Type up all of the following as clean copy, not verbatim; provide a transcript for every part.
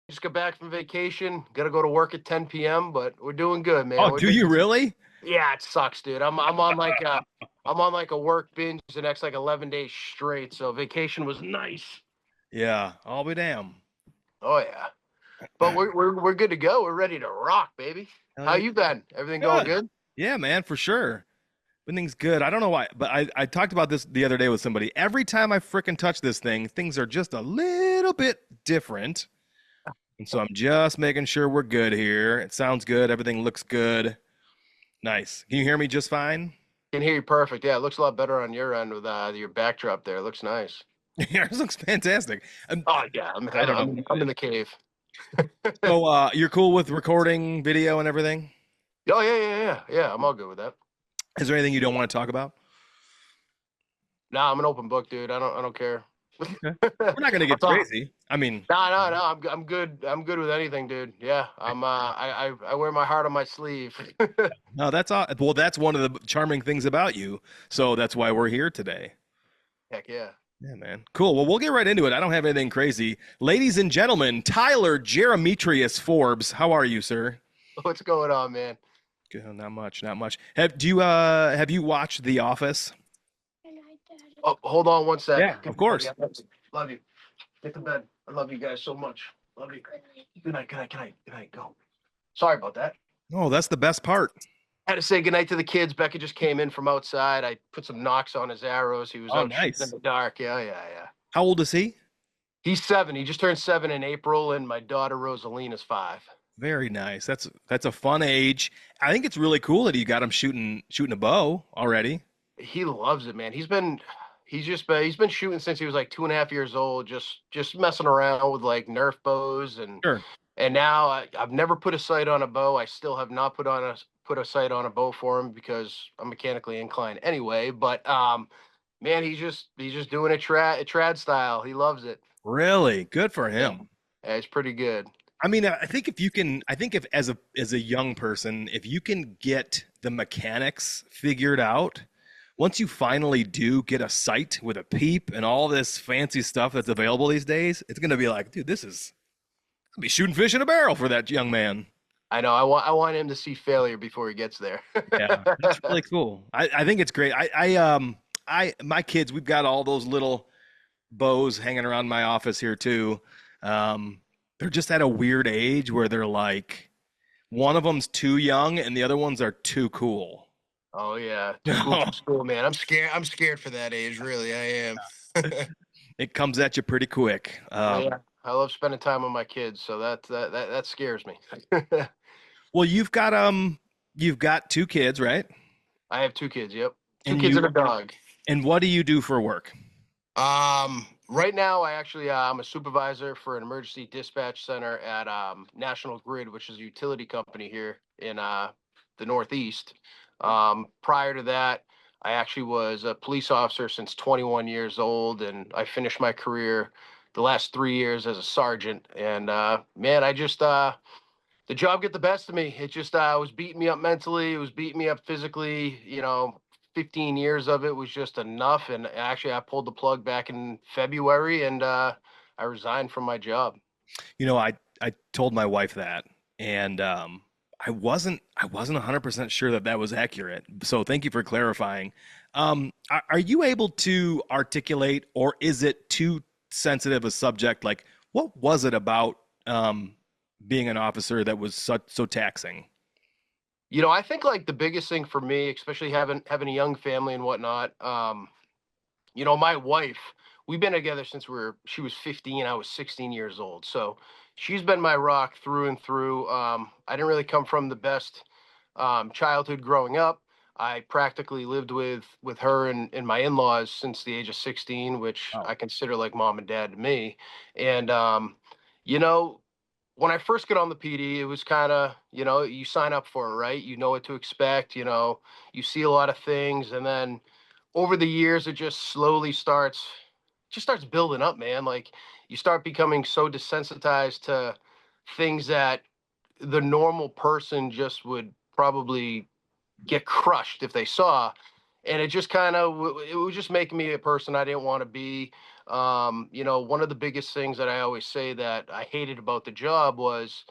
Just got back from vacation. Got to go to work at 10 p.m., but we're doing good, man. Oh, We're do you taking some. really? Yeah, it sucks, dude. I'm on like a work binge the next like 11 days straight. So vacation was nice. Yeah, I'll be damn. Oh yeah. But we're good to go. We're ready to rock, baby. Hell How yeah. you been? Everything going Good. good? Yeah, man, for sure. Everything's good. I don't know why, but I talked about this the other day with somebody. Every time I frickin' touch this thing, things are just a little bit different. And so I'm just making sure we're good here. It sounds good. Everything looks good. Nice. Can you hear me just fine? Can hear you perfect. Yeah, it looks a lot better on your end with your backdrop there. It looks nice. Yours looks fantastic. Oh yeah, I'm I I'm, don't know I'm, what I'm it in is. the cave. So, you're cool with recording video and everything? Oh yeah. I'm all good with that. Is there anything you don't want to talk about? Nah, I'm an open book, dude. I don't care. Okay. We're not gonna I'll get talk. crazy. I mean, No. I'm good. I'm good with anything, dude. Yeah. I wear my heart on my sleeve. no, that's all. Well, that's one of the charming things about you. So that's why we're here today. Heck yeah. Yeah, man. Cool. Well, we'll get right into it. I don't have anything crazy. Ladies and gentlemen, Tyler Jeremitrius Forbes. How are you, sir? What's going on, man? Good. Not much. Not much. Have you watched The Office? Oh, hold on one sec. Yeah, of course. Yeah, love you. Get to bed. I love you guys so much. Love you. Good night. Good night. Good night. Good night. Go. Sorry about that. Oh, that's the best part. Had to say goodnight to the kids. Becca just came in from outside. I put some knocks on his arrows. He was Oh, out shooting in nice. the dark. Yeah. How old is he? He's 7. He just turned 7 in April, and my daughter Rosalina's 5. Very nice. That's a fun age. I think it's really cool that you got him shooting a bow already. He loves it, man. He's been shooting since he was like 2.5 years old, just messing around with like Nerf bows Sure. and now I've never put a sight on a bow. I still have not put a sight on a bow for him because I'm mechanically inclined anyway. But man, he's just doing it trad style. He loves it. Really? Good for Yeah, him. yeah, it's pretty good. I mean, I think if you can, I think if as a young person, if you can get the mechanics figured out, once you finally do get a sight with a peep and all this fancy stuff that's available these days, it's gonna be like, dude, this is gonna be shooting fish in a barrel for that young man. I know. I want him to see failure before he gets there. Yeah, that's really cool. I think it's great. My kids, we've got all those little bows hanging around my office here too. They're just at a weird age where they're like, one of them's too young and the other ones are too cool. Oh yeah, too cool for school, man. I'm scared. I'm scared for that age. Really, I am. It comes at you pretty quick. Yeah, I love spending time with my kids, so that scares me. Well, you've got two kids, right? I have 2 kids. Yep, two And kids you and a dog. and what do you do for work? Right now, I'm a supervisor for an emergency dispatch center at National Grid, which is a utility company here in the Northeast. Prior to that, I actually was a police officer since 21 years old, and I finished my career the last 3 years as a sergeant. And man, the job get the best of me. It just was beating me up mentally. It was beating me up physically. 15 years of it was just enough. And actually, I pulled the plug back in February, and I resigned from my job. I told my wife that, and I wasn't 100% sure that that was accurate. So thank you for clarifying. Are you able to articulate, or is it too sensitive a subject? Like, what was it about being an officer that was so taxing? I think like the biggest thing for me, especially having a young family and whatnot. My wife, we've been together since she was 15, I was 16 years old. So she's been my rock through and through. I didn't really come from the best childhood growing up. I practically lived with her and my in-laws since the age of 16, which Oh, I consider like mom and dad to me. And you know, when I first got on the PD, it was kind of, you sign up for it, right? You know what to expect, you see a lot of things, and then over the years it just starts building up, man. Like you start becoming so desensitized to things that the normal person just would probably get crushed if they saw. and it just kind of it was just making me a person I didn't want to be. One of the biggest things that I always say that I hated about the job was,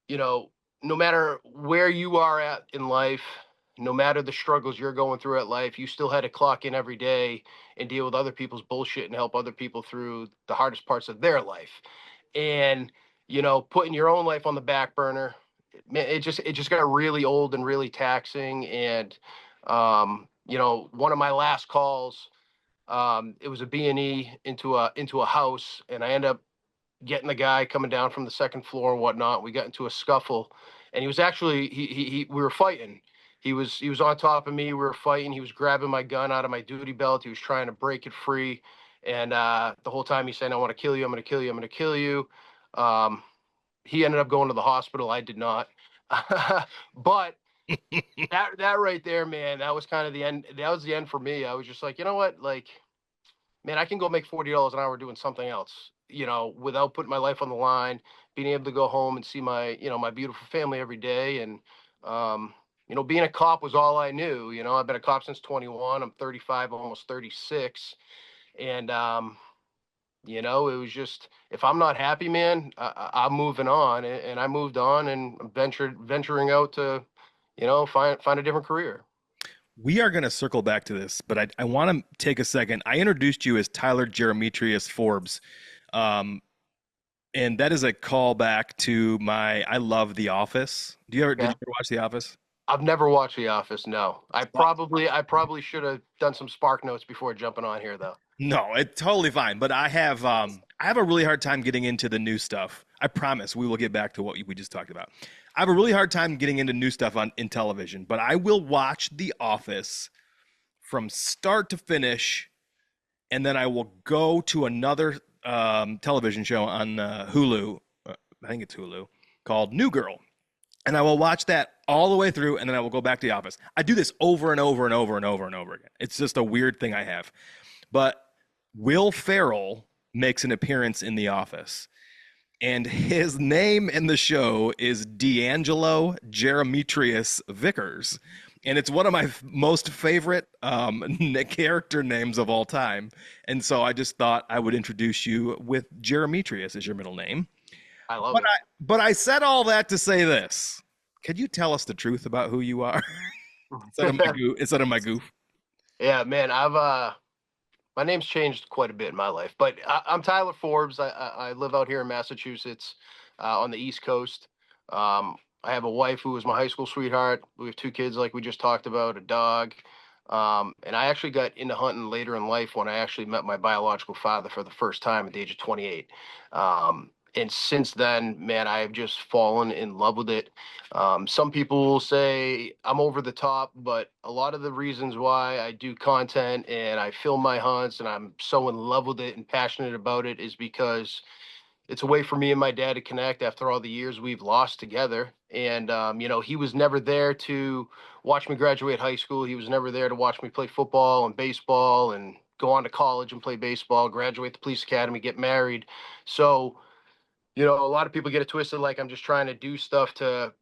you know, no matter where you are at in life, no matter the struggles you're going through at life, you still had to clock in every day and deal with other people's bullshit and help other people through the hardest parts of their life. And, putting your own life on the back burner, man, it just got really old and really taxing. And, one of my last calls, it was a B&E into a house, and I ended up getting the guy coming down from the second floor and whatnot. We got into a scuffle, and he was actually we were fighting. He was on top of me. We were fighting. He was grabbing my gun out of my duty belt. He was trying to break it free, and the whole time he's saying, "I want to kill you. I'm going to kill you. I'm going to kill you." Um, he ended up going to the hospital. I did not. But that right there, man, that was kind of the end. That was the end for me. I was just like, you know what, like, man, I can go make $40 an hour doing something else, without putting my life on the line, being able to go home and see my beautiful family every day. And, being a cop was all I knew. I've been a cop since 21. I'm 35, almost 36. And, it was just, if I'm not happy, man, I'm moving on. And I moved on and venturing out to, find a different career. We are going to circle back to this, but I want to take a second. I introduced you as Tyler Jeremitrius Forbes, and that is a callback to I love The Office. Did you Yeah. ever watch The Office? I've never watched The Office. No, I probably should have done some Spark Notes before jumping on here, though. No, it's totally fine. But I have a really hard time getting into the new stuff. I promise we will get back to what we just talked about. I have a really hard time getting into new stuff in television, but I will watch The Office from start to finish, and then I will go to another television show on Hulu. I think it's Hulu, called New Girl, and I will watch that all the way through, and then I will go back to The Office. I do this over and over and over and over and over again. It's just a weird thing I have. But Will Ferrell makes an appearance in The Office, and his name in the show is D'Angelo Jeremitrius Vickers. And it's one of my most favorite character names of all time. And so I just thought I would introduce you with Jeremitrius as your middle name. I love But it. I said all that to say this. Could you tell us the truth about who you are instead of my goof? Yeah, man, my name's changed quite a bit in my life, but I'm Tyler Forbes. I live out here in Massachusetts, on the East Coast. I have a wife who was my high school sweetheart. We have two kids, like we just talked about, a dog. And I actually got into hunting later in life when I actually met my biological father for the first time at the age of 28. And since then, man, I've just fallen in love with it. Some people will say I'm over the top, but a lot of the reasons why I do content and I film my hunts and I'm so in love with it and passionate about it is because it's a way for me and my dad to connect after all the years we've lost together. And, he was never there to watch me graduate high school. He was never there to watch me play football and baseball and go on to college and play baseball, graduate the police academy, get married. So, a lot of people get it twisted like I'm just trying to do stuff to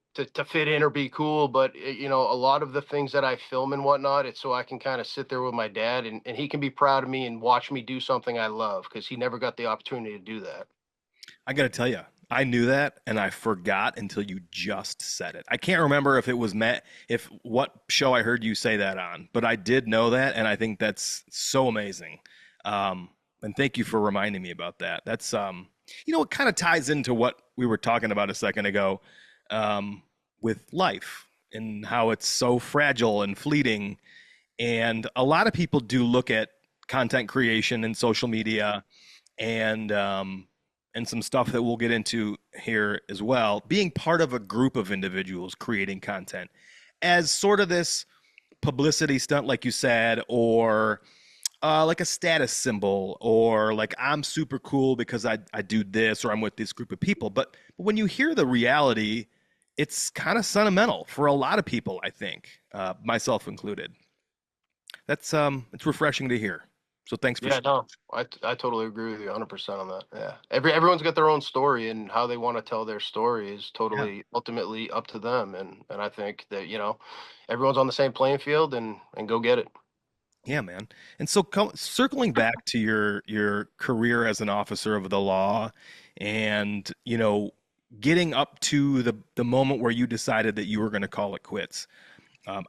fit in or be cool. But, a lot of the things that I film and whatnot, it's so I can kind of sit there with my dad and he can be proud of me and watch me do something I love because he never got the opportunity to do that. I got to tell you, I knew that and I forgot until you just said it. I can't remember if it was if what show I heard you say that on, but I did know that, and I think that's so amazing. And thank you for reminding me about that. That's it kind of ties into what we were talking about a second ago, with life and how it's so fragile and fleeting. And a lot of people do look at content creation and social media and some stuff that we'll get into here as well, being part of a group of individuals creating content as sort of this publicity stunt, like you said, or like a status symbol, or like I'm super cool because I do this, or I'm with this group of people. But when you hear the reality, it's kind of sentimental for a lot of people, I think, myself included. That's it's refreshing to hear. So thanks for Yeah, no, I totally agree with you 100% on that. Yeah. Everyone's got their own story, and how they want to tell their story is yeah. totally ultimately up to them. And I think that, everyone's on the same playing field, and go get it. Yeah, man. And so circling back to your career as an officer of the law and, getting up to the moment where you decided that you were going to call it quits.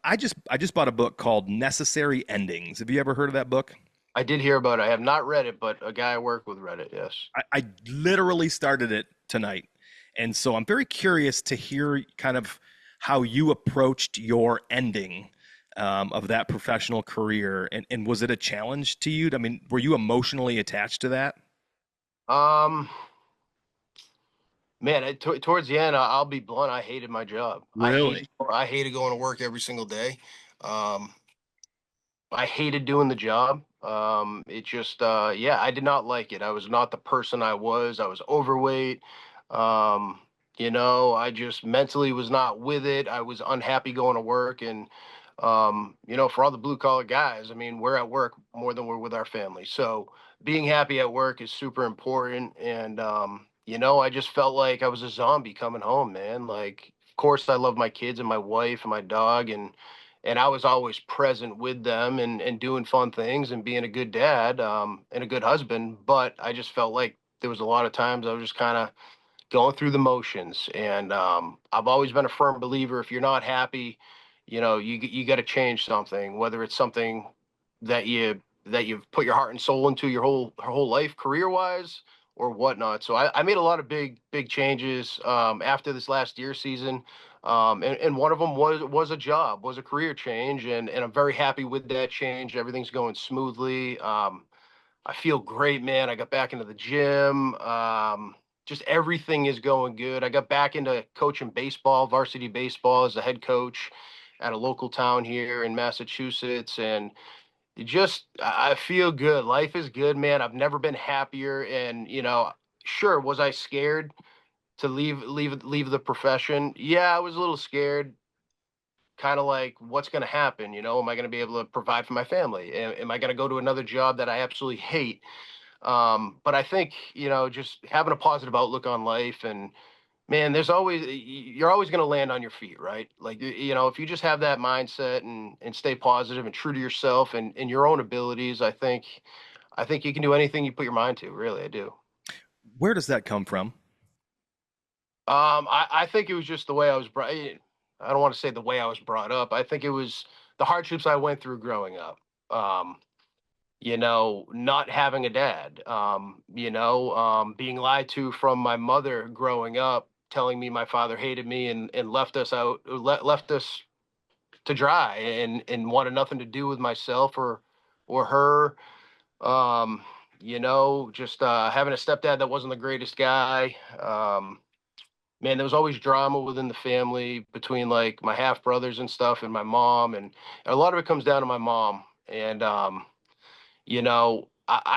I just bought a book called Necessary Endings. Have you ever heard of that book? I did hear about it. I have not read it, but a guy I work with read it. Yes. I literally started it tonight. And so I'm very curious to hear kind of how you approached your ending of that professional career. And was it a challenge to you? I mean, were you emotionally attached to that? Um, Man, towards the end, I'll be blunt. I hated my job. Really? I hated going to work every single day. Um, I hated doing the job. It just, yeah, I did not like it. I was not the person I was. I was overweight. Um, I just mentally was not with it. I was unhappy going to work. And, for all the blue collar guys, I mean, we're at work more than we're with our family. So being happy at work is super important. And, I just felt like I was a zombie coming home, man. Like, of course, I love my kids and my wife and my dog. And I was always present with them, and doing fun things and being a good dad, and a good husband. But I just felt like there was a lot of times I was just kind of going through the motions. And I've always been a firm believer, if you're not happy, you got to change something, whether it's something that you've put your heart and soul into your whole life, career wise, or whatnot. So I made a lot of big changes after this last year season. And one of them was a career change, and I'm very happy with that change. Everything's going smoothly. I feel great, man. I got back into the gym. Just everything is going good. I got back into coaching baseball, varsity baseball, as a head coach at a local town here in Massachusetts. And I feel good. Life is good, man. I've never been happier. And, sure, was I scared to leave the profession? Yeah, I was a little scared, kind of like, what's going to happen? Am I going to be able to provide for my family? Am I going to go to another job that I absolutely hate? But I think, just having a positive outlook on life. And man, you're always going to land on your feet, right? Like, if you just have that mindset, and stay positive and true to yourself and your own abilities, I think you can do anything you put your mind to. Really, I do. Where does that come from? I think it was just the way I was brought. I don't want to say the way I was brought up. I think it was the hardships I went through growing up. Um, not having a dad, being lied to from my mother growing up, telling me my father hated me, and left us to dry, and wanted nothing to do with myself or her. Um, just having a stepdad that wasn't the greatest guy. Man, there was always drama within the family between, like, my half brothers and stuff, and my mom, and a lot of it comes down to my mom. And I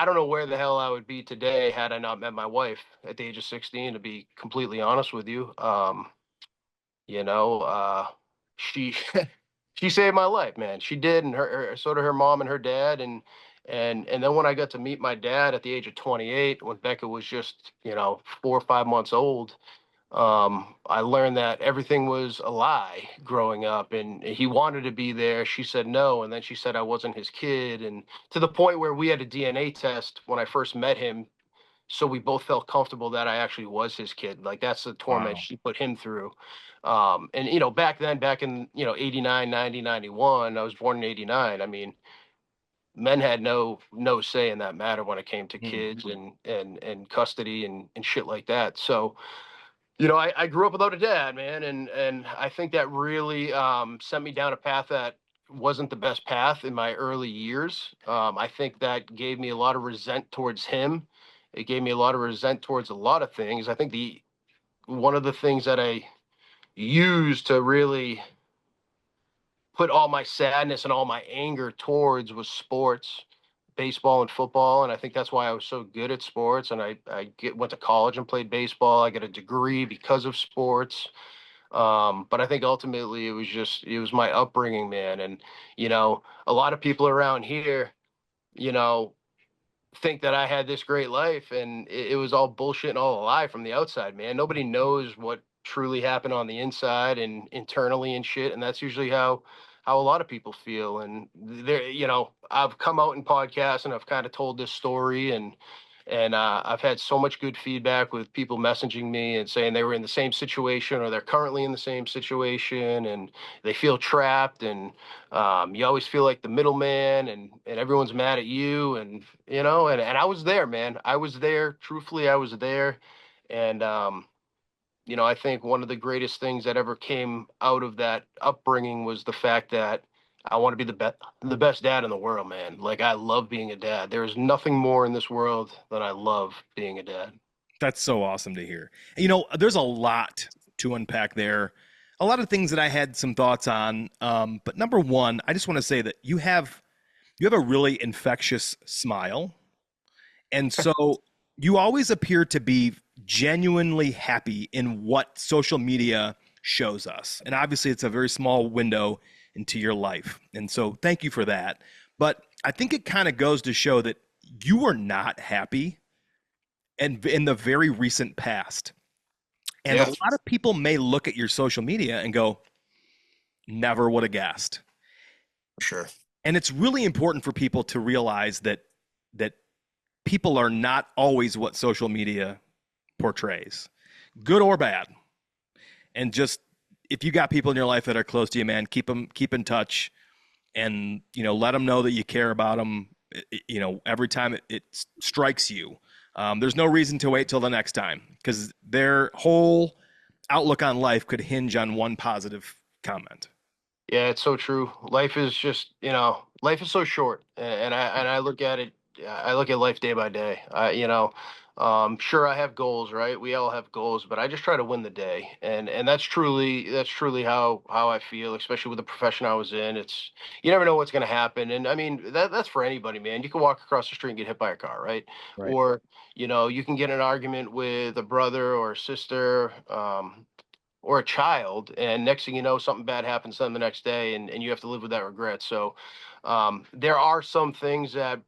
don't know where the hell I would be today had I not met my wife at the age of 16, to be completely honest with you. You know, she she saved my life, man. She did, and sort of her mom and her dad. And then when I got to meet my dad at the age of 28, when Becca was just, 4 or 5 months old, I learned that everything was a lie growing up, and he wanted to be there. She said no, and then she said I wasn't his kid, and to the point where we had a DNA test when I first met him, so we both felt comfortable that I actually was his kid. Like, that's the torment Wow. she put him through. And back then, back in 89, 90, 91, I was born in 89. I mean, men had no say in that matter when it came to Hmm. kids and custody and shit like that. So, I grew up without a dad, man, and I think that really sent me down a path that wasn't the best path in my early years. I think that gave me a lot of resent towards him. It gave me a lot of resent towards a lot of things. I think the one of the things that I used to really put all my sadness and all my anger towards was sports, baseball and football. And I think that's why I was so good at sports. And went to college and played baseball. I got a degree because of sports. But I think ultimately it was my upbringing, man. And, a lot of people around here, you know, think that I had this great life, and it was all bullshit and all a lie from the outside, man. Nobody knows what truly happened on the inside and internally and shit, and that's usually how a lot of people feel. And there, I've come out in podcasts and I've kind of told this story, and I've had so much good feedback with people messaging me and saying they were in the same situation or they're currently in the same situation and they feel trapped, and you always feel like the middleman, and everyone's mad at you, and and I was there, man. I was there. Truthfully, I was there. And I think one of the greatest things that ever came out of that upbringing was the fact that I want to be the best dad in the world, man. Like, I love being a dad. There is nothing more in this world than I love being a dad. That's so awesome to hear. There's a lot to unpack there. A lot of things that I had some thoughts on. But number one, I just want to say that you have a really infectious smile. And so you always appear to be genuinely happy in what social media shows us. And obviously, it's a very small window into your life. And so thank you for that. But I think it kind of goes to show that you were not happy and in the very recent past. And a Yeah, lot of people may look at your social media and go, never would have guessed. for sure. And it's really important for people to realize that people are not always what social media portrays, good or bad. And just if you got people in your life that are close to you, man, keep in touch, and let them know that you care about them. Every time it strikes you, there's no reason to wait till the next time, because their whole outlook on life could hinge on one positive comment. Yeah, it's so true. Life is just, life is so short, and I look at it. I look at life day by day. Sure, I have goals, right? We all have goals, but I just try to win the day, and that's truly how I feel, especially with the profession I was in. It's You never know what's going to happen, and I mean that's for anybody, man. You can walk across the street and get hit by a car, right? Right. Or you can get in an argument with a brother or a sister. Or a child, and next thing you know, something bad happens to them the next day, and you have to live with that regret. So there are some things that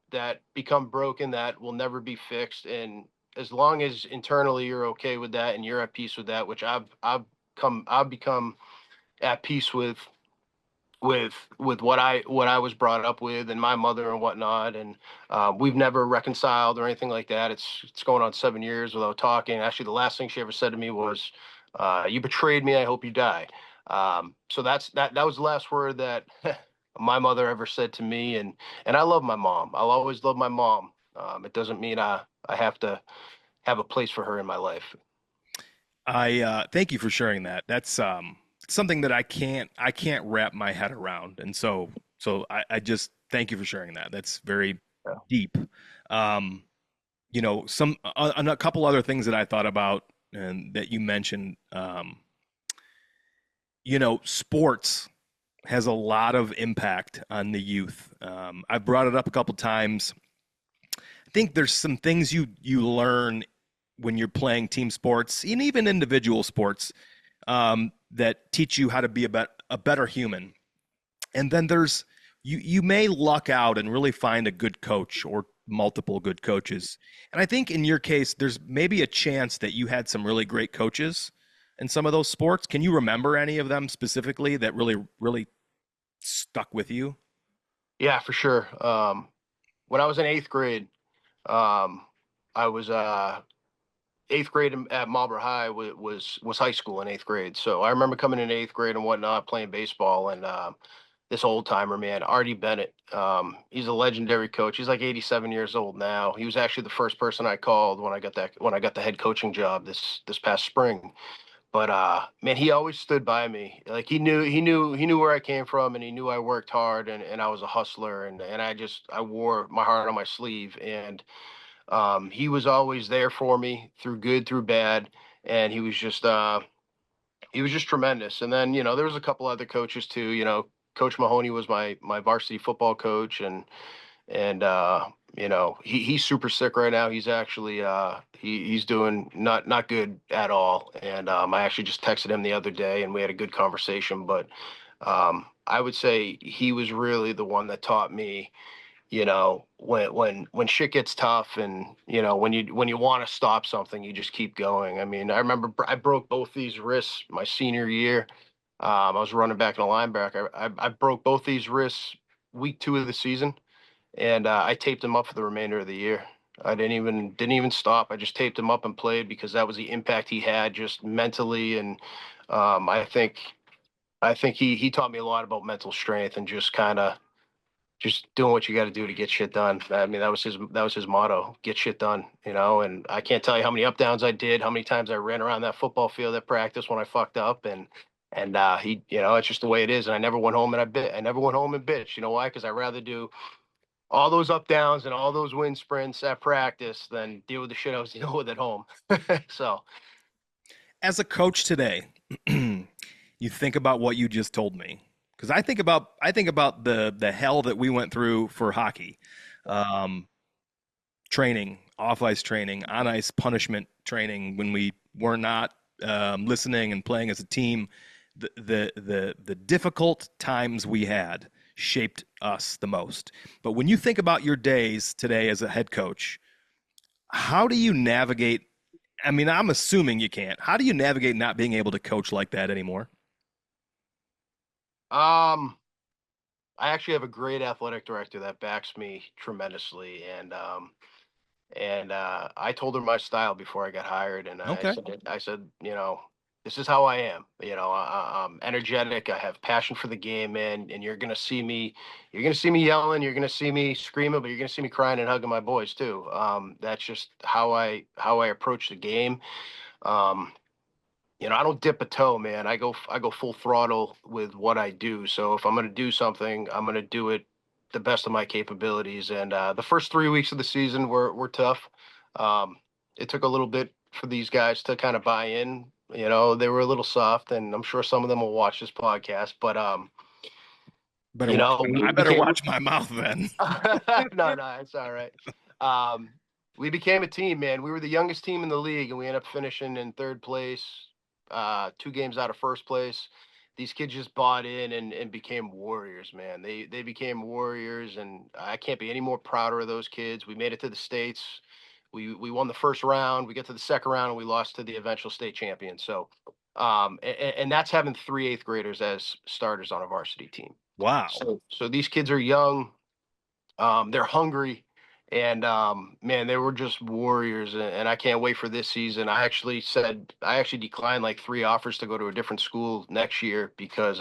become broken that will never be fixed, and as long as internally you're okay with that and you're at peace with that, which I've become at peace with what I was brought up with, and my mother and whatnot, and we've never reconciled or anything like that. It's going on 7 years without talking. Actually, the last thing she ever said to me was, "You betrayed me. I hope you die." So that was the last word that my mother ever said to me, and I love my mom. I'll always love my mom. It doesn't mean I have to have a place for her in my life. I thank you for sharing that. That's something that I can't wrap my head around, and so I just thank you for sharing that. That's very Yeah. deep. Um, some and a couple other things that I thought about and that you mentioned. Sports has a lot of impact on the youth. I've brought it up a couple times. I think there's some things you learn when you're playing team sports and even individual sports, that teach you how to be a better human. And then you may luck out and really find a good coach or multiple good coaches. And I think in your case, there's maybe a chance that you had some really great coaches in some of those sports. Can you remember any of them specifically that really stuck with you? Yeah, for sure. When I was in eighth grade, um, I was eighth grade at Marlboro High was high school in eighth grade. So I remember coming in eighth grade and whatnot, playing baseball, and this old timer, man, Artie Bennett. He's a legendary coach. He's like 87 years old now. He was actually the first person I called when I got the head coaching job this past spring. But man, he always stood by me. Like, he knew where I came from, and he knew I worked hard, and I was a hustler, and I wore my heart on my sleeve, and he was always there for me through good, through bad, and he was just tremendous. And then there was a couple other coaches too. Coach Mahoney was my varsity football coach, and he's super sick right now. He's actually he's doing not good at all. And I actually just texted him the other day, and we had a good conversation. But I would say he was really the one that taught me when shit gets tough, and when you want to stop something, you just keep going. I mean, I remember I broke both these wrists my senior year. I was running back and a linebacker. I broke both these wrists week 2 of the season, and I taped them up for the remainder of the year. I didn't even stop. I just taped him up and played because that was the impact he had just mentally, and I think he taught me a lot about mental strength and just kind of just doing what you got to do to get shit done. I mean, that was his motto: get shit done. And I can't tell you how many up downs I did, how many times I ran around that football field at practice when I fucked up, and he, it's just the way it is. And I never went home and I never went home and bitch. You know why? Because I rather do all those up downs and all those wind sprints at practice than deal with the shit I was dealing with at home. So, As a coach today, you think about what you just told me, because I think about the hell that we went through for hockey, um, training, off ice training, on ice punishment training when we were not listening and playing as a team. The difficult times we had shaped us the most. But when you think about your days today as a head coach, how do you navigate? I mean, I'm assuming you can't. How do you navigate not being able to coach like that anymore? um, I actually have a great athletic director that backs me tremendously, and I told her my style before I got hired, and I Okay. said, I said, this is how I am. I'm energetic. I have passion for the game, man. And you're gonna see me yelling, you're gonna see me screaming, but you're gonna see me crying and hugging my boys too. That's just how I approach the game. Um, I don't dip a toe, man. I go full throttle with what I do. So if I'm gonna do something, I'm gonna do it the best of my capabilities. And the first 3 weeks of the season were tough. Um, it took a little bit for these guys to kind of buy in. They were a little soft, and I'm sure some of them will watch this podcast. But Better watch. we I better became watch my mouth then. no, it's all right. Um, we became a team, man. We were the youngest team in the league, and we ended up finishing in third place, 2 games out of first place. These kids just bought in and became warriors, man. They became warriors, and I can't be any more prouder of those kids. We made it to the states. We won the first round. We get to the second round, and we lost to the eventual state champion. So, and that's having 3 8th graders as starters on a varsity team. Wow. So these kids are young, they're hungry, and man, they were just warriors. And I can't wait for this season. I actually declined like 3 offers to go to a different school next year because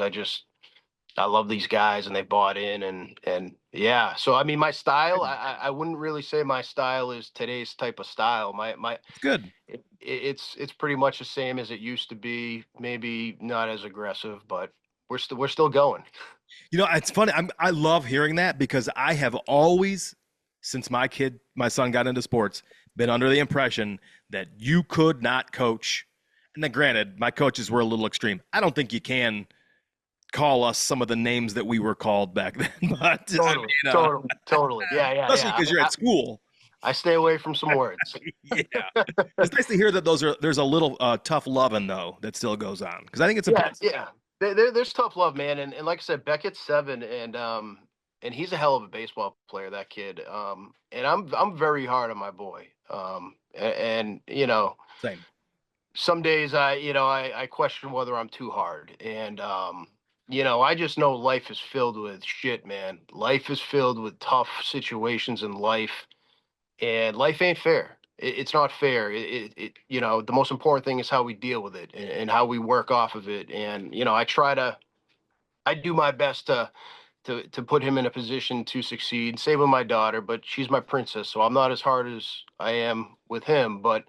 I love these guys and they bought in, and yeah. So I mean, my style, I wouldn't really say my style is today's type of style. My It's good. it's pretty much the same as it used to be. Maybe not as aggressive, but we're still going. It's funny. I love hearing that because I have always, since my son got into sports, been under the impression that you could not coach. And then, granted, my coaches were a little extreme. I don't think you can call us some of the names that we were called back then, but Totally, totally, totally. Yeah, yeah, especially yeah. because you're at school. I stay away from some words. Yeah, it's nice to hear that there's a little tough loving though that still goes on because I think it's Yeah, important. yeah. There's tough love, man, and like I said, Beckett's 7, and he's a hell of a baseball player, that kid. And I'm very hard on my boy. And Same. some days I question whether I'm too hard, and I just know life is filled with shit, man. Life is filled with tough situations in life, and life ain't fair. It's not fair. The most important thing is how we deal with it, and how we work off of it. And I do my best to put him in a position to succeed. Same with my daughter, but she's my princess, so I'm not as hard as I am with him. But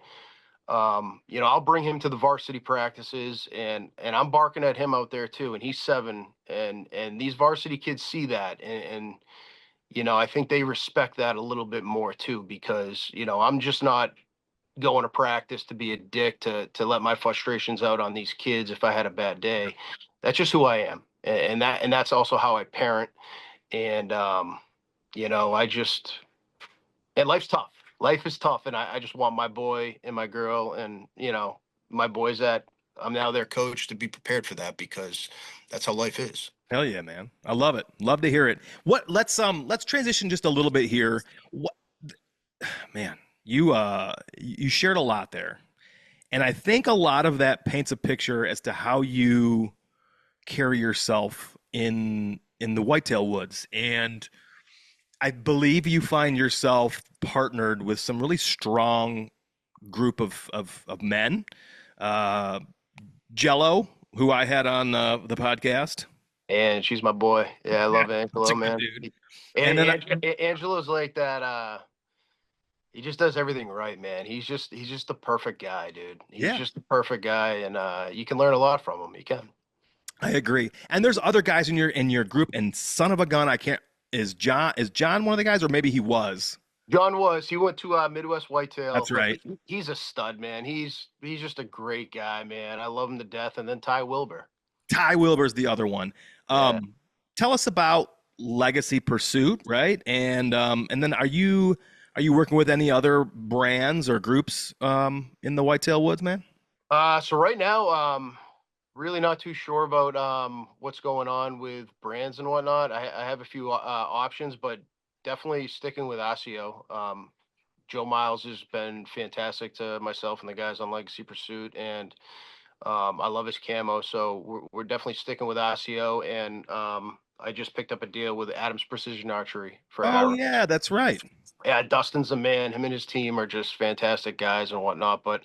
I'll bring him to the varsity practices, and I'm barking at him out there too. And he's 7, and these varsity kids see that, and I think they respect that a little bit more too, because I'm just not going to practice to be a dick to let my frustrations out on these kids if I had a bad day. That's just who I am, and that's also how I parent. And I just and life's tough. Life is tough, and I just want my boy and my girl, and my boys that I'm now their coach, to be prepared for that, because that's how life is. Hell yeah, man. I love it. Love to hear it. Let's transition just a little bit here. What man, you shared a lot there. And I think a lot of that paints a picture as to how you carry yourself in the whitetail woods. And I believe you find yourself partnered with some really strong group of men. Uh, Jello, who I had on the podcast. And she's my boy. Yeah, I love That's a Angelo, good man. dude. And, And then Angelo's like that. He just does everything right, man. He's just the perfect guy, dude. He's yeah, just the perfect guy, and you can learn a lot from him. You can. I agree. And there's other guys in your group. And son of a gun, I can't. Is John one of the guys, or maybe he was? John was. He went to Midwest Whitetail, That's but right. he's a stud, man. He's just a great guy, man. I love him to death. And then Ty Wilbur. Ty Wilbur's the other one. Yeah. Tell us about Legacy Pursuit, right? And then are you working with any other brands or groups in the whitetail woods, man? So right now, really not too sure about what's going on with brands and whatnot. I have a few options, but definitely sticking with Asio. Joe Miles has been fantastic to myself and the guys on Legacy Pursuit, and I love his camo. So we're definitely sticking with Asio, and I just picked up a deal with Adams Precision Archery for Oh ARO. yeah, that's right. Yeah, Dustin's the man. Him and his team are just fantastic guys and whatnot. But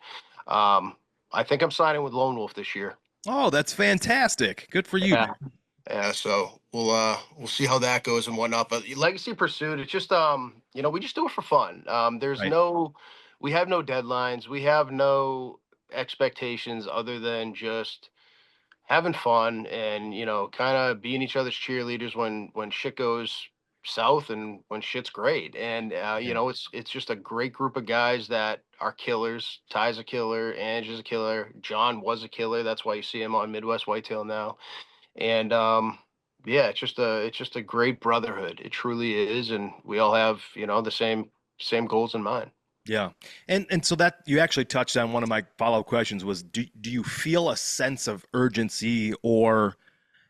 um, I think I'm signing with Lone Wolf this year. Oh, that's fantastic. Good for you, Yeah, man. yeah. So we'll see how that goes and whatnot. But Legacy Pursuit, it's just we just do it for fun. Right. We have no deadlines. We have no expectations other than just having fun and kind of being each other's cheerleaders when shit goes south and when shit's great. And Yeah. it's just a great group of guys that are killers. Ty's a killer, Ange is a killer, John was a killer. That's why you see him on Midwest Whitetail now. And yeah, it's just a great brotherhood. It truly is, and we all have the same goals in mind. Yeah. And so that you actually touched on one of my follow-up questions was do you feel a sense of urgency or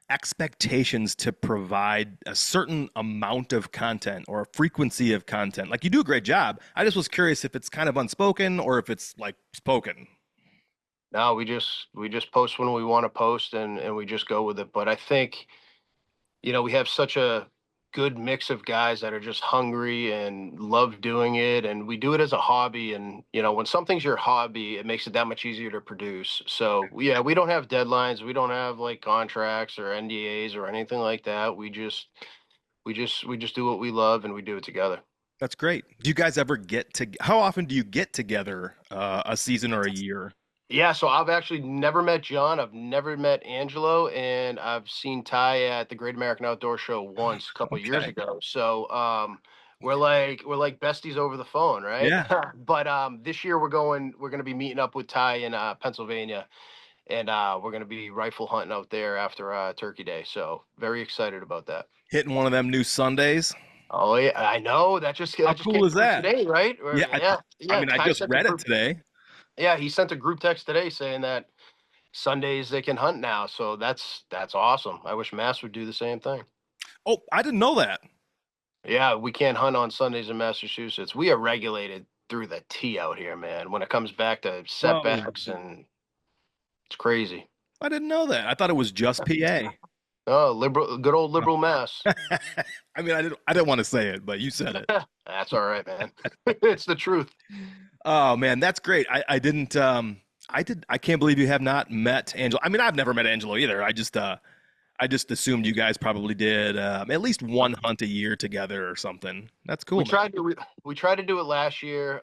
expectations to provide a certain amount of content or a frequency of content? Like you do a great job. I just was curious if it's kind of unspoken or if it's like spoken. Now we just post when we want to post, and we just go with it. But I think we have such a good mix of guys that are just hungry and love doing it, and we do it as a hobby. And when something's your hobby, it makes it that much easier to produce. So yeah, we don't have deadlines, we don't have like contracts or NDAs or anything like that. We just do what we love, and we do it together. That's great. Do you guys ever get to how often do you get together a season or a year? Yeah, so I've actually never met John. I've never met Angelo, and I've seen Ty at the Great American Outdoor Show once a couple years Okay. ago. So we're like besties over the phone, right? Yeah. But this year we're gonna be meeting up with Ty in Pennsylvania, and we're gonna be rifle hunting out there after Turkey Day. So very excited about that. Hitting one of them new Sundays. Oh yeah, I know that just How that just cool came is through that? today, right? Yeah, Yeah, I yeah. mean I Ty just sent a read it group. today. Yeah, he sent a group text today saying that Sundays they can hunt now, so that's awesome. I wish Mass would do the same thing. Oh, I didn't know that. Yeah, we can't hunt on Sundays in Massachusetts. We are regulated through the T out here, man. When it comes back to Whoa. setbacks, and it's crazy. I didn't know that. I thought it was just PA. Oh, liberal, good old liberal Mass. I mean, I didn't want to say it, but you said it. That's all right, man. It's the truth. Oh man, that's great. I didn't I can't believe you have not met Angelo. I mean, I've never met Angelo either. I just assumed you guys probably did at least one hunt a year together or something. That's We cool, man. tried to we tried to do it last year.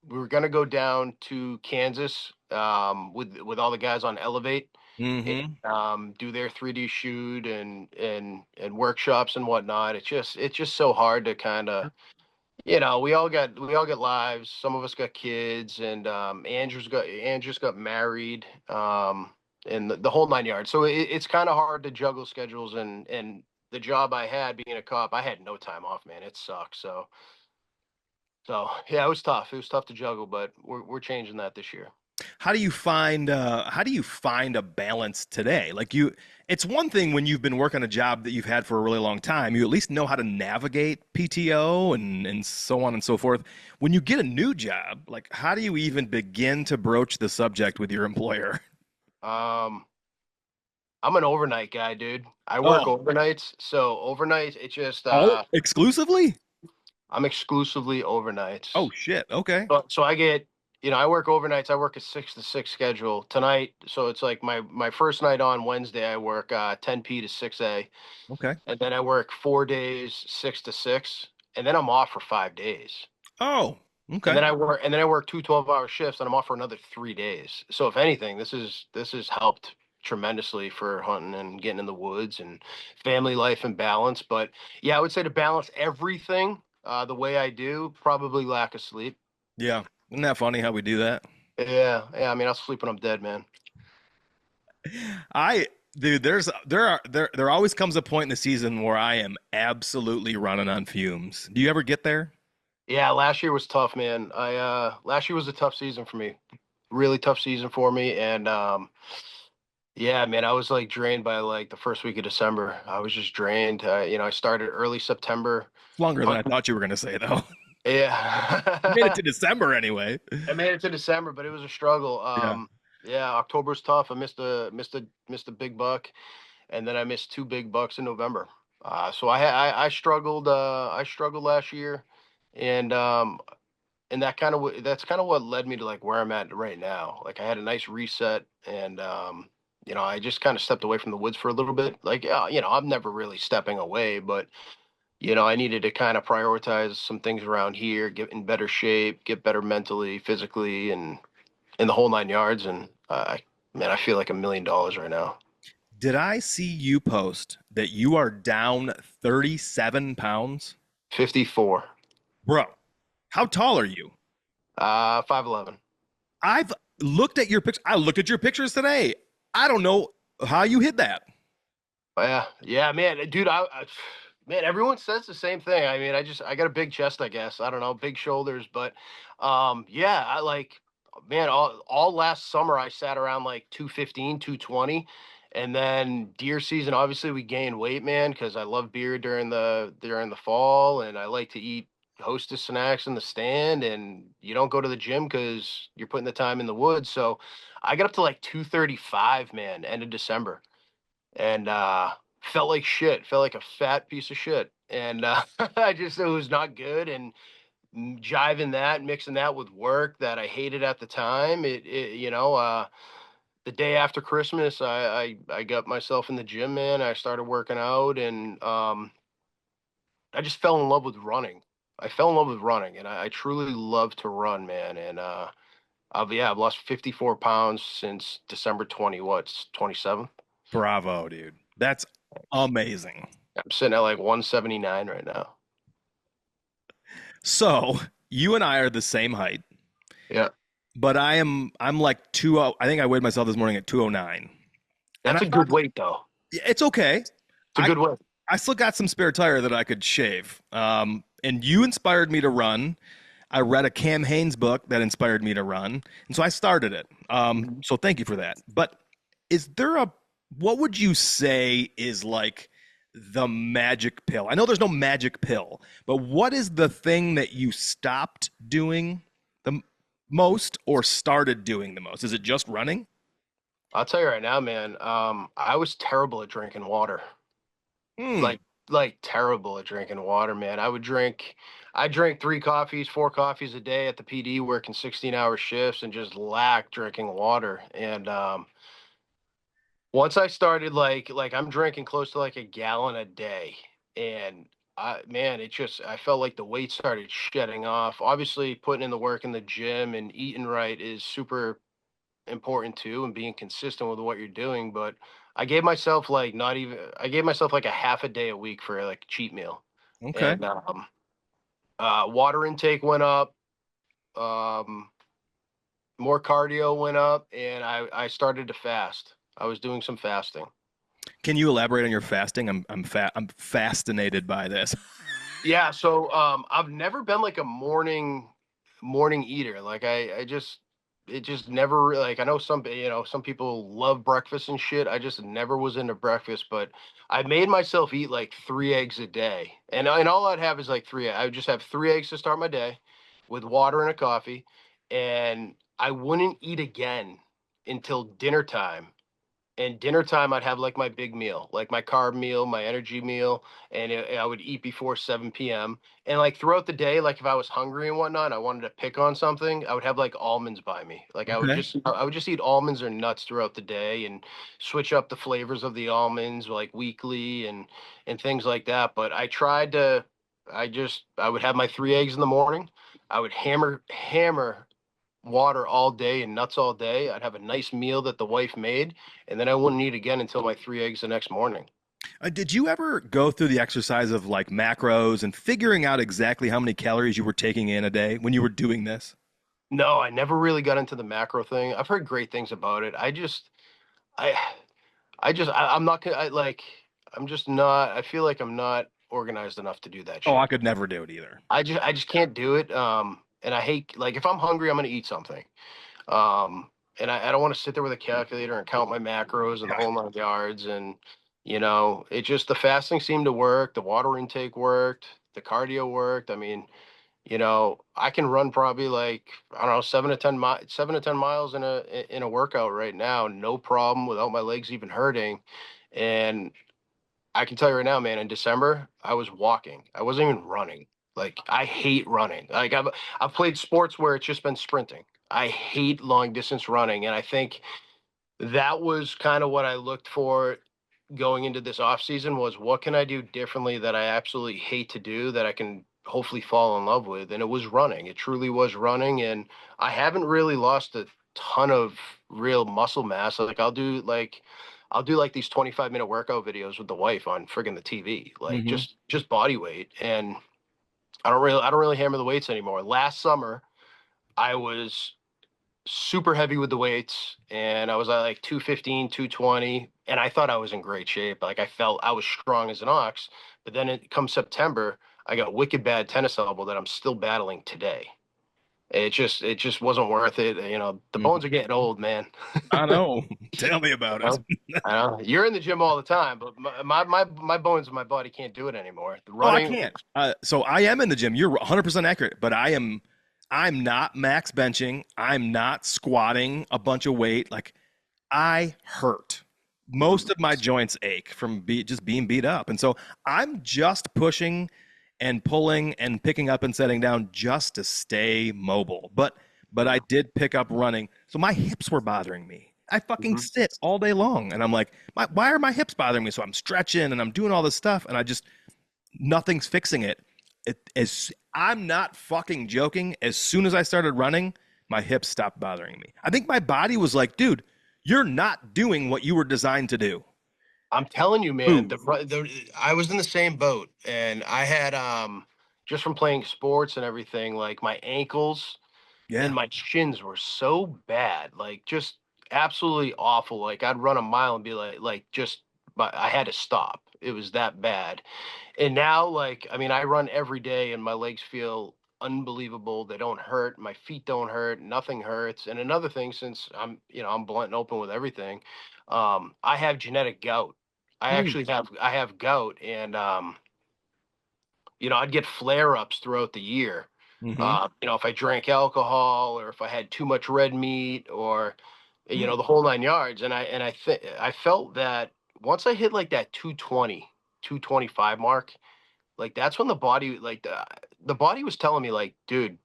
We were gonna go down to Kansas with all the guys on Elevate, and Mm-hmm. do their 3D shoot and workshops and whatnot. It's just so hard to kind of we all got lives. Some of us got kids, and Andrew's got married, and the whole nine yards. So it's kind of hard to juggle schedules, and the job I had being a cop, I had no time off, man. It sucks. So yeah, it was tough. It was tough to juggle, but we're changing that this year. How do you find a balance today? Like you, it's one thing when you've been working a job that you've had for a really long time, you at least know how to navigate PTO and so on and so forth. When you get a new job, like how do you even begin to broach the subject with your employer? Um, I'm an overnight guy, dude. I work Oh, overnights, so overnight it's just oh, exclusively? I'm exclusively overnights. Oh shit. Okay. So I get, I work overnights. I work a 6 to 6 schedule tonight. So it's like my first night on Wednesday, I work 10 p to 6 a, Okay. and then I work 4 days 6 to 6, and then I'm off for 5 days. Oh, And okay. then I work two 12-hour shifts, and I'm off for another 3 days. So if anything, this has helped tremendously for hunting and getting in the woods and family life and balance. But yeah, I would say to balance everything the way I do, probably lack of sleep. Yeah. Isn't that funny how we do that? Yeah. I mean, I'll sleep when I'm dead, man. I dude, there always comes a point in the season where I am absolutely running on fumes. Do you ever get there? Yeah, last year was tough, man. I last year was a tough season for me. Really tough season for me, and yeah, man, I was like drained by like the first week of December. I was just drained. I started early September. It's longer than I Hunting- thought you were going to say, though. You made it Yeah. to December anyway. I made it to December, but it was a struggle. Yeah. Yeah, October's tough. I missed a big buck, and then I missed two big bucks in November. So I struggled. I struggled last year, and that's kind of what led me to like where I'm at right now. Like I had a nice reset, and I just kind of stepped away from the woods for a little bit. Like I'm never really stepping away, but I needed to kind of prioritize some things around here, get in better shape, get better mentally, physically, and in the whole 9 yards. And man, I feel like $1 million right now. Did I see you post that you are down 37 pounds? 54, Bro, how tall are you? 5'11. I've looked at your pictures. I looked at your pictures today. I don't know how you hid that. Yeah, man, dude, man, everyone says the same thing. I mean, I got a big chest, I guess. I don't know, big shoulders, but yeah, I like, man, all last summer I sat around like 215, 220, and then deer season, obviously we gained weight, man, because I love beer during the fall, and I like to eat hostess snacks in the stand, and you don't go to the gym because you're putting the time in the woods. So I got up to like 235, man, end of December, and felt like shit, felt like a fat piece of shit. And it was not good. And jiving that, mixing that with work that I hated at the time, the day after Christmas, I got myself in the gym, man. I started working out, and I just fell in love with running. I fell in love with running, and I truly love to run, man. And I've lost 54 pounds since December 27th. Bravo, dude. That's amazing. I'm sitting at like 179 right now. So you and I are the same height, Yeah, but I'm like 20. I think I weighed myself this morning at 209. And I that's a thought good weight though. it's okay. It's a I good weight. I still got some spare tire that I could shave. And you inspired me to run. I read a Cam Hanes book that inspired me to run, and so I started it. So thank you for that. But is there a what would you say is like the magic pill? I know there's no magic pill, but what is the thing that you stopped doing the most or started doing the most? Is it just running? I'll tell you right now, man. I was terrible at drinking water. Hmm. Like terrible at drinking water, man. I drank three coffees, four coffees a day at the PD, working 16-hour shifts, and just lacked drinking water. And once I started like I'm drinking close to like a gallon a day, and I felt like the weight started shedding off. Obviously, putting in the work in the gym and eating right is super important too, and being consistent with what you're doing. But I gave myself like a half a day a week for like a cheat meal, Okay. and water intake went up. Um, More cardio went up, and I started to fast. I was doing some fasting. Can you elaborate on your fasting? I'm fascinated by this. Yeah, so I've never been like a morning eater. Like I just it just never like I know some people love breakfast and shit. I just never was into breakfast, but I made myself eat like 3 eggs a day, and all I'd have is like three. I would just have 3 eggs to start my day, with water and a coffee, and I wouldn't eat again until dinner time. And dinner time I'd have like my big meal, like my carb meal, my energy meal, and I would eat before 7 p.m. And like throughout the day, like if I was hungry and whatnot, I wanted to pick on something, I would have like almonds by me. Like Okay. I would just eat almonds or nuts throughout the day and switch up the flavors of the almonds like weekly and things like that. But I would have my 3 eggs in the morning. I would hammer water all day and nuts all day. I'd have a nice meal that the wife made, and then I wouldn't eat again until my 3 eggs the next morning. Did you ever go through the exercise of like macros and figuring out exactly how many calories you were taking in a day when you were doing this? No, I never really got into the macro thing. I've heard great things about it. I, I'm not gonna, I'm just not, I feel like I'm not organized enough to do that Oh, I shit. could never do it either. I just can't do it. And I hate, like, if I'm hungry, I'm gonna eat something. And I don't want to sit there with a calculator and count my macros and the whole nine yards. And, it just, the fasting seemed to work. The water intake worked. The cardio worked. I mean, I can run probably like, I don't know, 7 to 10 miles in a workout right now, no problem without my legs even hurting. And I can tell you right now, man, in December, I was walking. I wasn't even running. Like I hate running. Like I've played sports where it's just been sprinting. I hate long distance running. And I think that was kind of what I looked for going into this off season was what can I do differently that I absolutely hate to do that I can hopefully fall in love with. And it was running. It truly was running. And I haven't really lost a ton of real muscle mass. Like I'll do like these 25-minute workout videos with the wife on friggin' the TV, like Hmm. just body weight. And I don't really hammer the weights anymore. Last summer I was super heavy with the weights and I was at like 215, 220, and I thought I was in great shape. Like I felt I was strong as an ox, but then it comes September, I got wicked bad tennis elbow that I'm still battling today. It just wasn't worth it. The bones are getting old, man. I know. Tell me about it. Know? I know. You're in the gym all the time, but my bones in my body can't do it anymore. The Oh, I running, can't. So I am in the gym. You're 100% accurate, but I'm not max benching. I'm not squatting a bunch of weight. Like I hurt. Most of my joints ache from just being beat up. And so I'm just pushing and pulling and picking up and setting down just to stay mobile. But I did pick up running. So my hips were bothering me. I fucking Mhm. sit all day long and I'm like, why are my hips bothering me? So I'm stretching and I'm doing all this stuff and I just nothing's fixing it. I'm not fucking joking. As soon as I started running, my hips stopped bothering me. I think my body was like, dude, you're not doing what you were designed to do. I'm telling you, man. Move. I was in the same boat, and I had just from playing sports and everything, like my ankles and Yeah. my shins were so bad, like just absolutely awful. Like I'd run a mile and be but I had to stop. It was that bad. And now, like, I mean, I run every day and my legs feel unbelievable. They don't hurt. My feet don't hurt. Nothing hurts. And another thing, since I'm blunt and open with everything, I have genetic gout. I have gout, and I'd get flare ups throughout the year. Mm-hmm. If I drank alcohol or if I had too much red meat or, the whole nine yards. I felt that once I hit like that 220, 225 mark, like that's when the body, like the body was telling me, like, dude,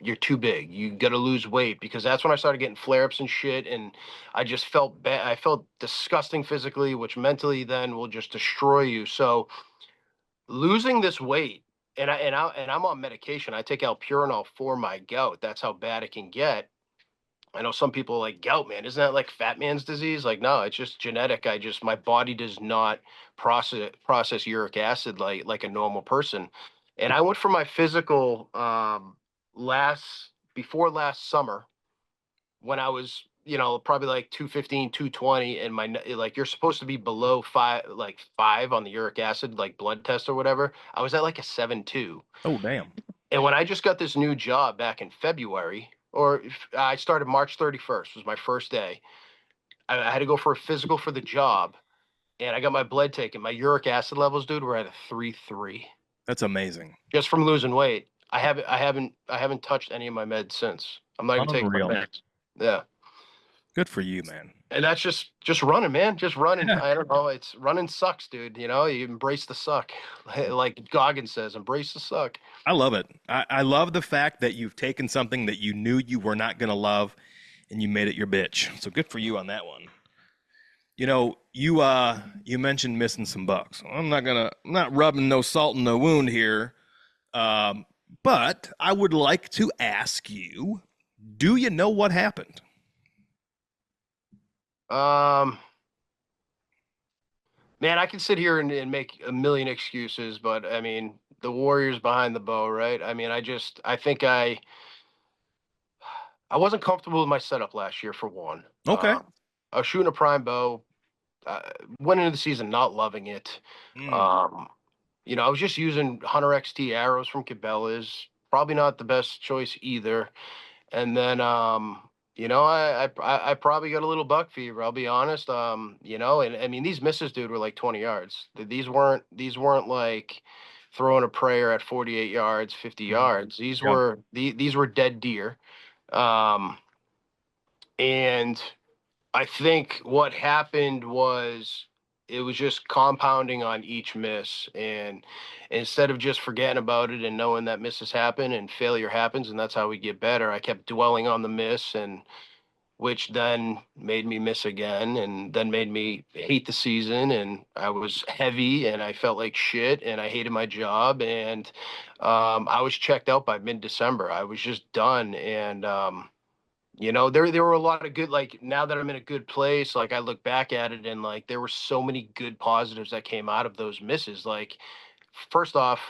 you're too big. You got to lose weight because that's when I started getting flare ups and shit, and I just felt bad. I felt disgusting physically, which mentally then will just destroy you. So losing this weight, and I'm on medication. I take alpurinol for my gout. That's how bad it can get. I know some people are like gout, man. Isn't that like fat man's disease? Like, no, it's just genetic. My body does not process uric acid like a normal person. And I went for my physical last before last summer when I was, probably like 215, 220, and like you're supposed to be below five on the uric acid, like blood test or whatever. I was at like a 7.2. Oh, damn. And when I just got this new job back in February, or if, I started March 31st was my first day. I had to go for a physical for the job, and I got my blood taken. My uric acid levels, dude, were at a 3.3 That's amazing. just from losing weight. I haven't touched any of my meds since. I'm not even taking my Unreal. meds. Yeah. Good for you, man. And that's just running, man. Just running. Yeah. I don't know. It's running sucks, dude. You know, you embrace the suck. Like Goggins says, embrace the suck. I love it. I love the fact that you've taken something that you knew you were not going to love and you made it your bitch. So good for you on that one. You mentioned missing some bucks. I'm not rubbing no salt in the wound here. Um, but I would like to ask you, do you know what happened? Um, Man, I can sit here and make a million excuses, but I mean, the Warriors behind the bow, right? I mean, I think I wasn't comfortable with my setup last year for one. Okay. I was shooting a prime bow, uh, went into the season not loving it. Mm, Um, I was just using Hunter XT arrows from Cabela's. Probably not the best choice either. And then, I probably got a little buck fever. I'll be honest. And I mean, these misses, dude, were like 20 yards. These weren't like throwing a prayer at 48 yards, 50 yards. yeah. These were dead deer. Um, and I think what happened was it was just compounding on each miss. And instead of just forgetting about it and knowing that misses happen and failure happens and that's how we get better, I kept dwelling on the miss, and which then made me miss again and then made me hate the season. And I was heavy and I felt like shit and I hated my job. And I was checked out by mid-December. I was just done. And there were a lot of good, like, now that I'm in a good place, like I look back at it and like there were so many good positives that came out of those misses. Like, first off,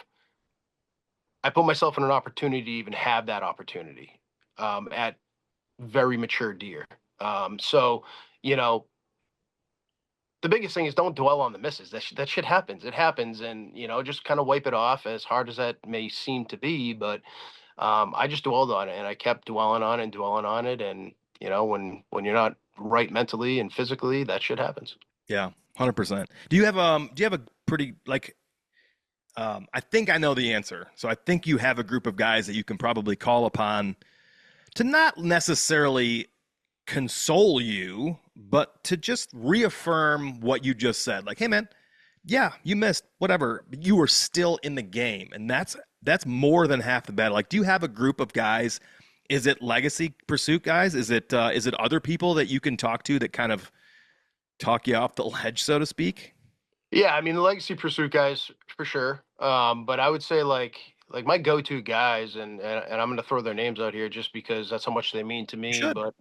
I put myself in an opportunity to even have that opportunity at very mature deer. So, you know, the biggest thing is don't dwell on the misses. That shit happens. It happens, and just kind of wipe it off. As hard as that may seem to be, but I just dwelled on it, and I kept dwelling on it and dwelling on it. And when you're not right mentally and physically, that shit happens. Yeah. 100%. Do you have a pretty like I think I know the answer. So I think you have a group of guys that you can probably call upon to not necessarily console you, but to just reaffirm what you just said. Like, hey man, yeah, you missed, whatever, but you were still in the game. And that's more than half the battle. Like, do you have a group of guys? Is it legacy pursuit guys? Is it other people that you can talk to that kind of talk you off the ledge, so to speak? Yeah, I mean the legacy pursuit guys for sure. But I would say like my go-to guys, and I'm gonna throw their names out here just because that's how much they mean to You me. should. But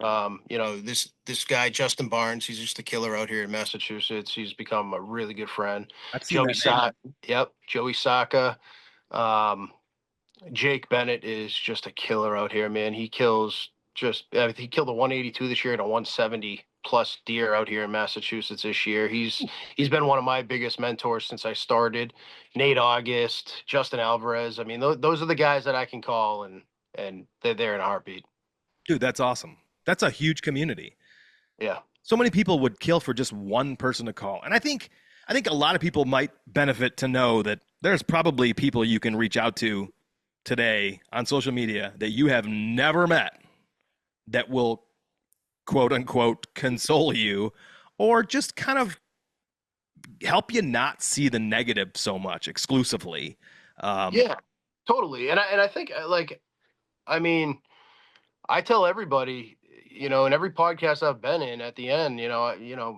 this guy Justin Barnes, he's just a killer out here in Massachusetts. He's become a really good friend. I've seen Joey that name. Sa, yep, Joey Saka. Um, Jake Bennett is just a killer out here, man. He killed a 182 this year and a 170 plus deer out here in Massachusetts this year. He's been one of my biggest mentors since I started. Nate August, Justin Alvarez. I mean, those are the guys that I can call, and they're there in a heartbeat. Dude, that's awesome. That's a huge community. Yeah. So many people would kill for just one person to call. And I think a lot of people might benefit to know that there's probably people you can reach out to today on social media that you have never met that will quote unquote console you or just kind of help you not see the negative so much exclusively. Um, Yeah. Totally. And I think I mean, I tell everybody, in every podcast I've been in, at the end,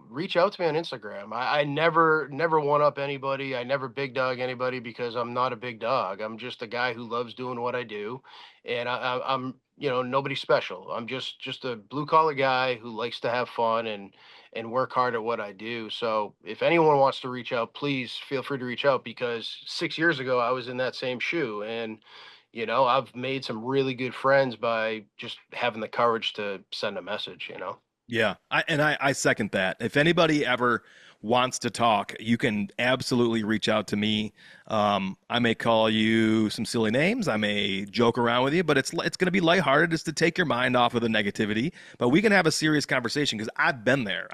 reach out to me on Instagram. I never one up anybody. I never big dog anybody because I'm not a big dog. I'm just a guy who loves doing what I do, and I'm nobody special. I'm just a blue collar guy who likes to have fun and work hard at what I do. So if anyone wants to reach out, please feel free to reach out because 6 years ago I was in that same shoe, and I've made some really good friends by just having the courage to send a message. Yeah, I second that. If anybody ever wants to talk, you can absolutely reach out to me. I may call you some silly names. I may joke around with you, but it's going to be lighthearted, just to take your mind off of the negativity. But we can have a serious conversation because I've been there.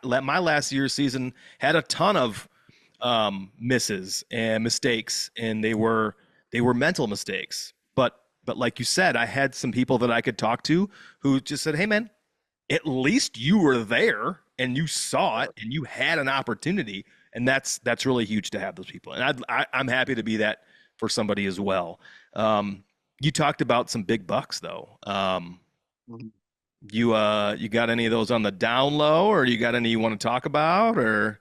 My last year's season had a ton of misses and mistakes, and they were mental mistakes. But like you said, I had some people that I could talk to who just said, "Hey, man, at least you were there and you saw it and you had an opportunity." And that's really huge to have those people, and I'm happy to be that for somebody as well. You talked about some big bucks though. Mhm. You got any of those on the down low, or you got any you want to talk about? Or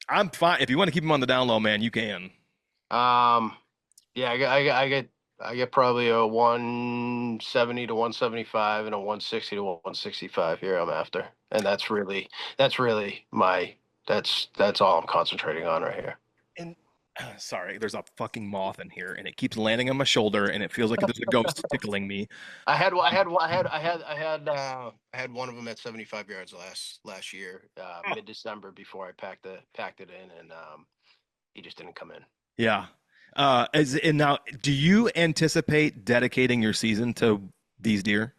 I'm fine if you want to keep them on the down low, man, you can. Um, yeah, I get probably a 170 to 175 and a 160 to 165 here I'm after. And that's really that's all I'm concentrating on right here. And sorry, there's a fucking moth in here and it keeps landing on my shoulder and it feels like there's a ghost tickling me. I had one of them at 75 yards last year, mid-December before I packed it in, and he just didn't come in. Yeah. And now, do you anticipate dedicating your season to these deer?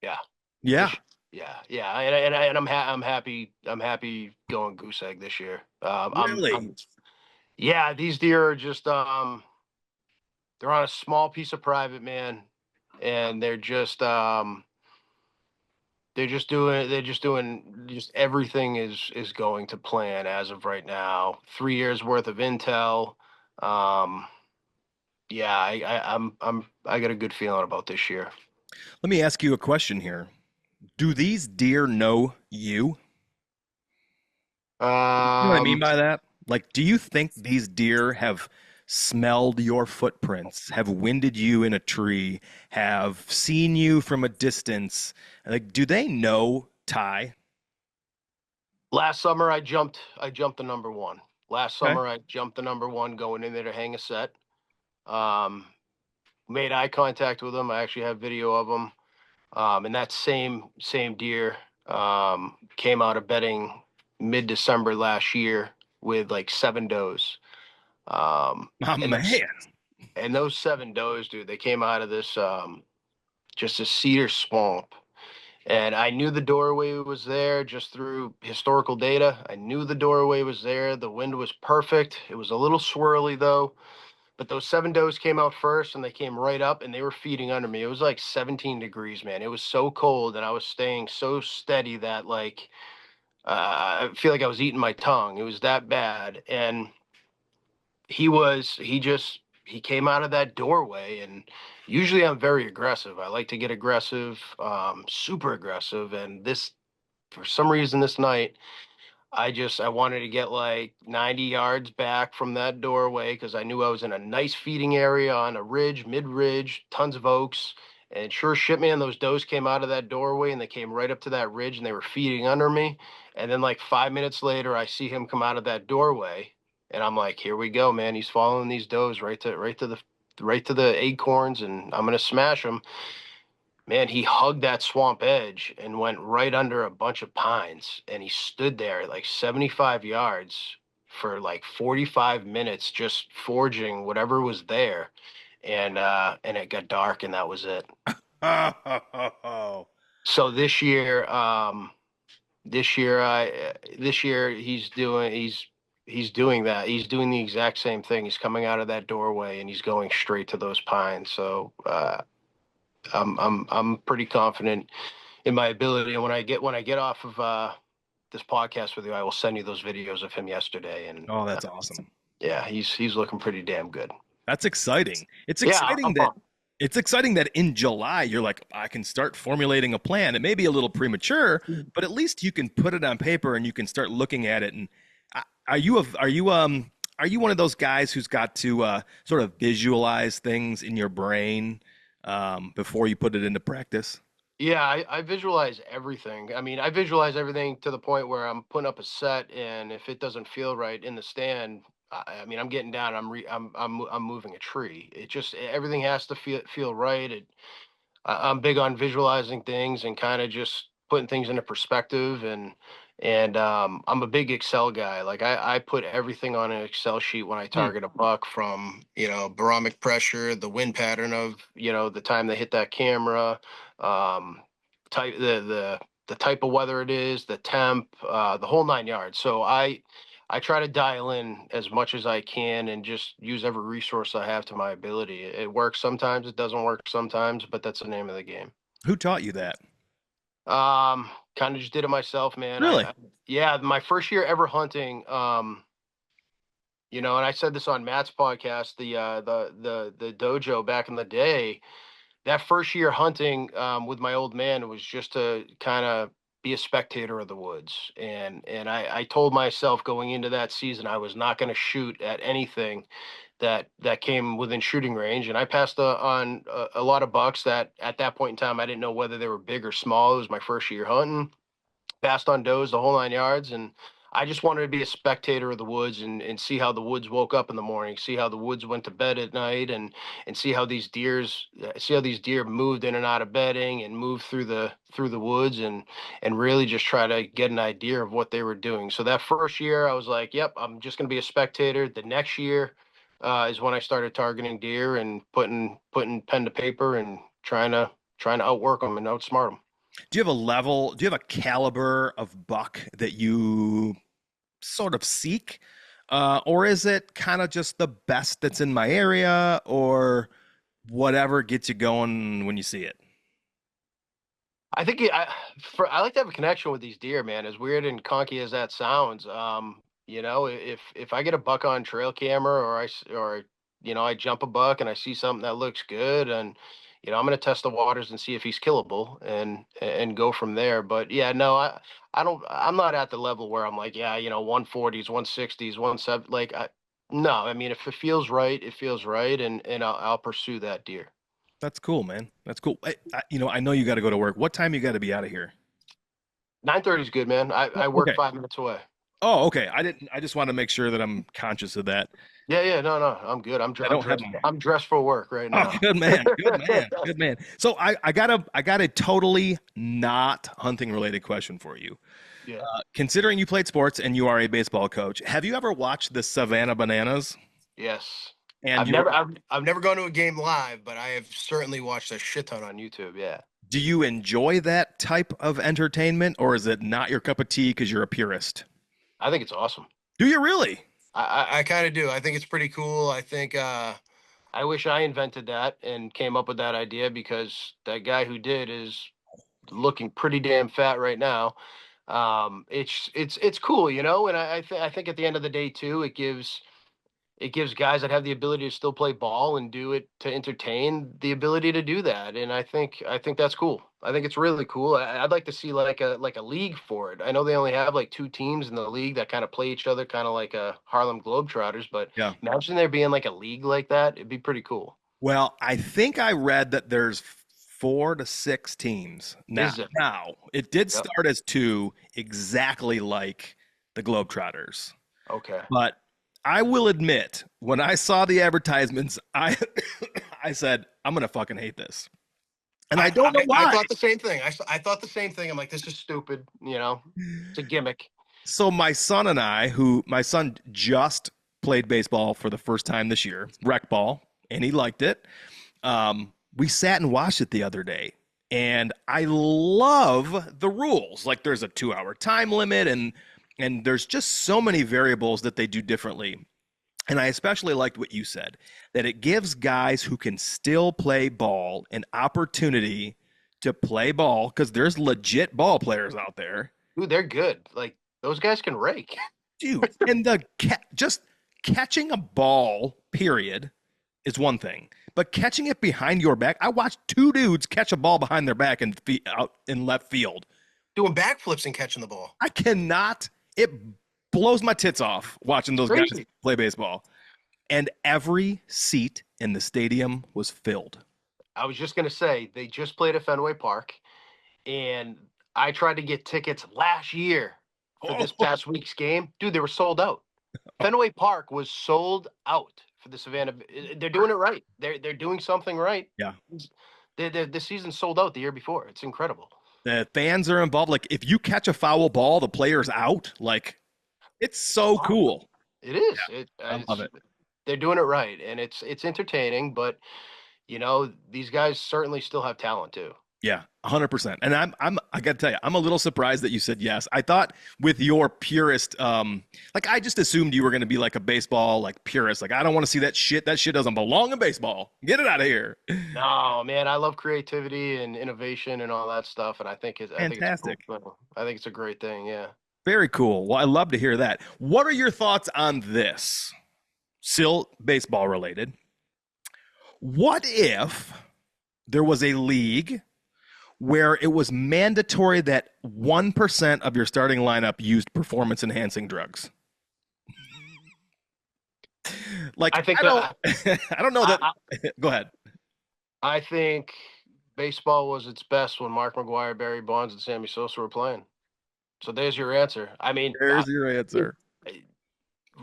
Yeah, Yeah. this yeah, and I'm happy going goose egg this year. Really? Yeah, these deer are just they're on a small piece of private, man, and they're just doing everything is going to plan as of right now. 3 years worth of intel. Um, yeah, I got a good feeling about this year. Let me ask you a question here. Do these deer know you? You know what I mean Um, by that? Like, do you think these deer have smelled your footprints, have winded you in a tree, have seen you from a distance? Like, do they know Ty? Last summer I jumped the number one. Last Okay. summer I jumped the number one going in there to hang a set. Um, Made eye contact with him. I actually have video of him. And that same deer came out of bedding mid-December last year with like 7 does. My And those man. and those 7 does, dude, they came out of this just a cedar swamp. And I knew the doorway was there just through historical data. I knew the doorway was there. The wind was perfect. It was a little swirly though. But those 7 does came out first and they came right up and they were feeding under me. It was like 17 degrees, man. It was so cold and I was staying so steady that like I feel like I was eating my tongue. It was that bad. And he came out of that doorway, and usually I'm very aggressive. I like to get aggressive, super aggressive. And this, for some reason, this night I wanted to get like 90 yards back from that doorway because I knew I was in a nice feeding area on a ridge, mid ridge, tons of oaks. And sure shit, man, those does came out of that doorway and they came right up to that ridge and they were feeding under me. And then like 5 minutes later, I see him come out of that doorway, and I'm like, here we go, man. He's following these does right to the acorns, and I'm gonna smash him. Man, he hugged that swamp edge and went right under a bunch of pines. And he stood there at like 75 yards for like 45 minutes, just foraging whatever was there. And it got dark, and that was it. Oh, So this year he's doing that. He's doing the exact same thing. He's coming out of that doorway and he's going straight to those pines. So I'm pretty confident in my ability. And when I get off of this podcast with you, I will send you those videos of him yesterday. And oh, that's awesome. yeah, he's looking pretty damn good. That's exciting. Yeah, I'm pumped. It's exciting that in July you're like, I can start formulating a plan. It may be a little premature, but at least you can put it on paper and you can start looking at it. And are you one of those guys who's got to sort of visualize things in your brain before you put it into practice? Yeah, I visualize everything. I mean, I visualize everything to the point where I'm putting up a set, and if it doesn't feel right in the stand, I mean, I'm getting down. I'm moving a tree. It just everything has to feel right. I'm big on visualizing things and kind of just putting things into perspective, and I'm a big Excel guy. Like I put everything on an Excel sheet when I Hmm. target a buck, from barometric pressure, the wind pattern of the time they hit that camera, um, type the type of weather it is, the temp, the whole 9 yards. So I try to dial in as much as I can and just use every resource I have to my ability. It works sometimes, it doesn't work sometimes, but that's the name of the game. Who taught you that? Kind of just did it myself, man. Really? Yeah, my first year ever hunting, and I said this on Matt's podcast, the dojo back in the day. That first year hunting with my old man was just to kind of be a spectator of the woods, and I told myself going into that season I was not going to shoot at anything that came within shooting range, and I passed on a lot of bucks that at that point in time I didn't know whether they were big or small. It was my first year hunting, passed on does the whole 9 yards, and I just wanted to be a spectator of the woods and see how the woods woke up in the morning, see how the woods went to bed at night, and see how these deer moved in and out of bedding and moved through the woods, and really just try to get an idea of what they were doing. So that first year I was like, yep, I'm just going to be a spectator. The next year is when I started targeting deer and putting pen to paper and trying to outwork them and outsmart them. Do you have a level, do you have a caliber of buck that you sort of seek? Or is it kind of just the best that's in my area or whatever gets you going when you see it? I think I like to have a connection with these deer, man. As weird and conky as that sounds, if I get a buck on trail camera, or I jump a buck and I see something that looks good, and I'm gonna test the waters and see if he's killable, and go from there. But yeah, no, I'm not at the level where I'm like, yeah, 140s, 160s, 17, like no, I mean, if it feels right, it feels right, and I'll pursue that deer. That's cool, man. That's cool. I know you got to go to work. What time you got to be out of here? 9:30 is good, man. I Oh, work okay. 5 minutes away. Oh, okay. I didn't. I just want to make sure that I'm conscious of that. Yeah, yeah, no, no, I'm good. I I'm don't have dressed. my. I'm dressed for work right Oh, now. good man. Good man. Good man. So I got a totally not hunting related question for you. Yeah. Considering you played sports and you are a baseball coach, have you ever watched the Savannah Bananas? Yes. And you I've never gone to a game live, but I have certainly watched a shit ton on YouTube. Yeah. do you enjoy that type of entertainment, or is it not your cup of tea because you're a purist? I think it's awesome. Do you really? I kind of do. I think it's pretty cool. I think I wish I invented that and came up with that idea, because that guy who did is looking pretty damn fat right now. It's cool, and I think at the end of the day too, it gives guys that have the ability to still play ball and do it to entertain the ability to do that, and I think that's cool. I think it's really cool. I'd like to see like a league for it. I know they only have like two teams in the league that kind of play each other, kind of like a Harlem Globetrotters, but Yeah. imagine there being like a league like that. It'd be pretty cool. Well, I think I read that there's 4 to 6 teams now. Is it? Now, it did Yep. start as two, exactly like the Globetrotters. Okay. But I will admit, when I saw the advertisements, I I said, I'm gonna fucking hate this. And I don't know I why. thought the same thing. I thought the same thing. I'm like, this is stupid. It's a gimmick. So my son and I, who my son just played baseball for the first time this year, rec ball, and he liked it. We sat and watched it the other day, and I love the rules. Like there's a 2 hour time limit, and there's just so many variables that they do differently. And I especially liked what you said, that it gives guys who can still play ball an opportunity to play ball because there's legit ball players out there, Dude, they're good. Like those guys can rake. dude. And just catching a ball, period, is one thing, but catching it behind your back. I watched two dudes catch a ball behind their back and out in left field. Doing backflips and catching the ball. I cannot. It blows my tits off watching those guys Crazy. play baseball. And every seat in the stadium was filled. I was just gonna say they just played at Fenway Park, and I tried to get tickets last year for this Oh, past week's game. Dude, they were sold out. Fenway Park was sold out for the Savannah. They're doing it right. They're doing something right. yeah. The season sold out the year before. It's incredible. The fans are involved. Like if you catch a foul ball, the player's out. Like it's so Wow. cool. It is. I love It's it. they're doing it right, and it's entertaining. But these guys certainly still have talent too. Yeah, 100%. And I got to tell you, I'm a little surprised that you said yes. I thought with your purist, like I just assumed you were going to be like a baseball like purist. Like I don't want to see that shit. That shit doesn't belong in baseball. Get it out of here. No, man, I love creativity and innovation and all that stuff, and I think it's a cool Fantastic. thing. I think it's a great thing. Yeah. Very cool. Well, I love to hear that. What are your thoughts on this? Still baseball related. What if there was a league where it was mandatory that 1% of your starting lineup used performance enhancing drugs? Like I think I don't that I don't know I, that. I Go ahead. I think baseball was its best when Mark McGuire, Barry Bonds, and Sammy Sosa were playing. So there's your answer. I mean, There's your answer.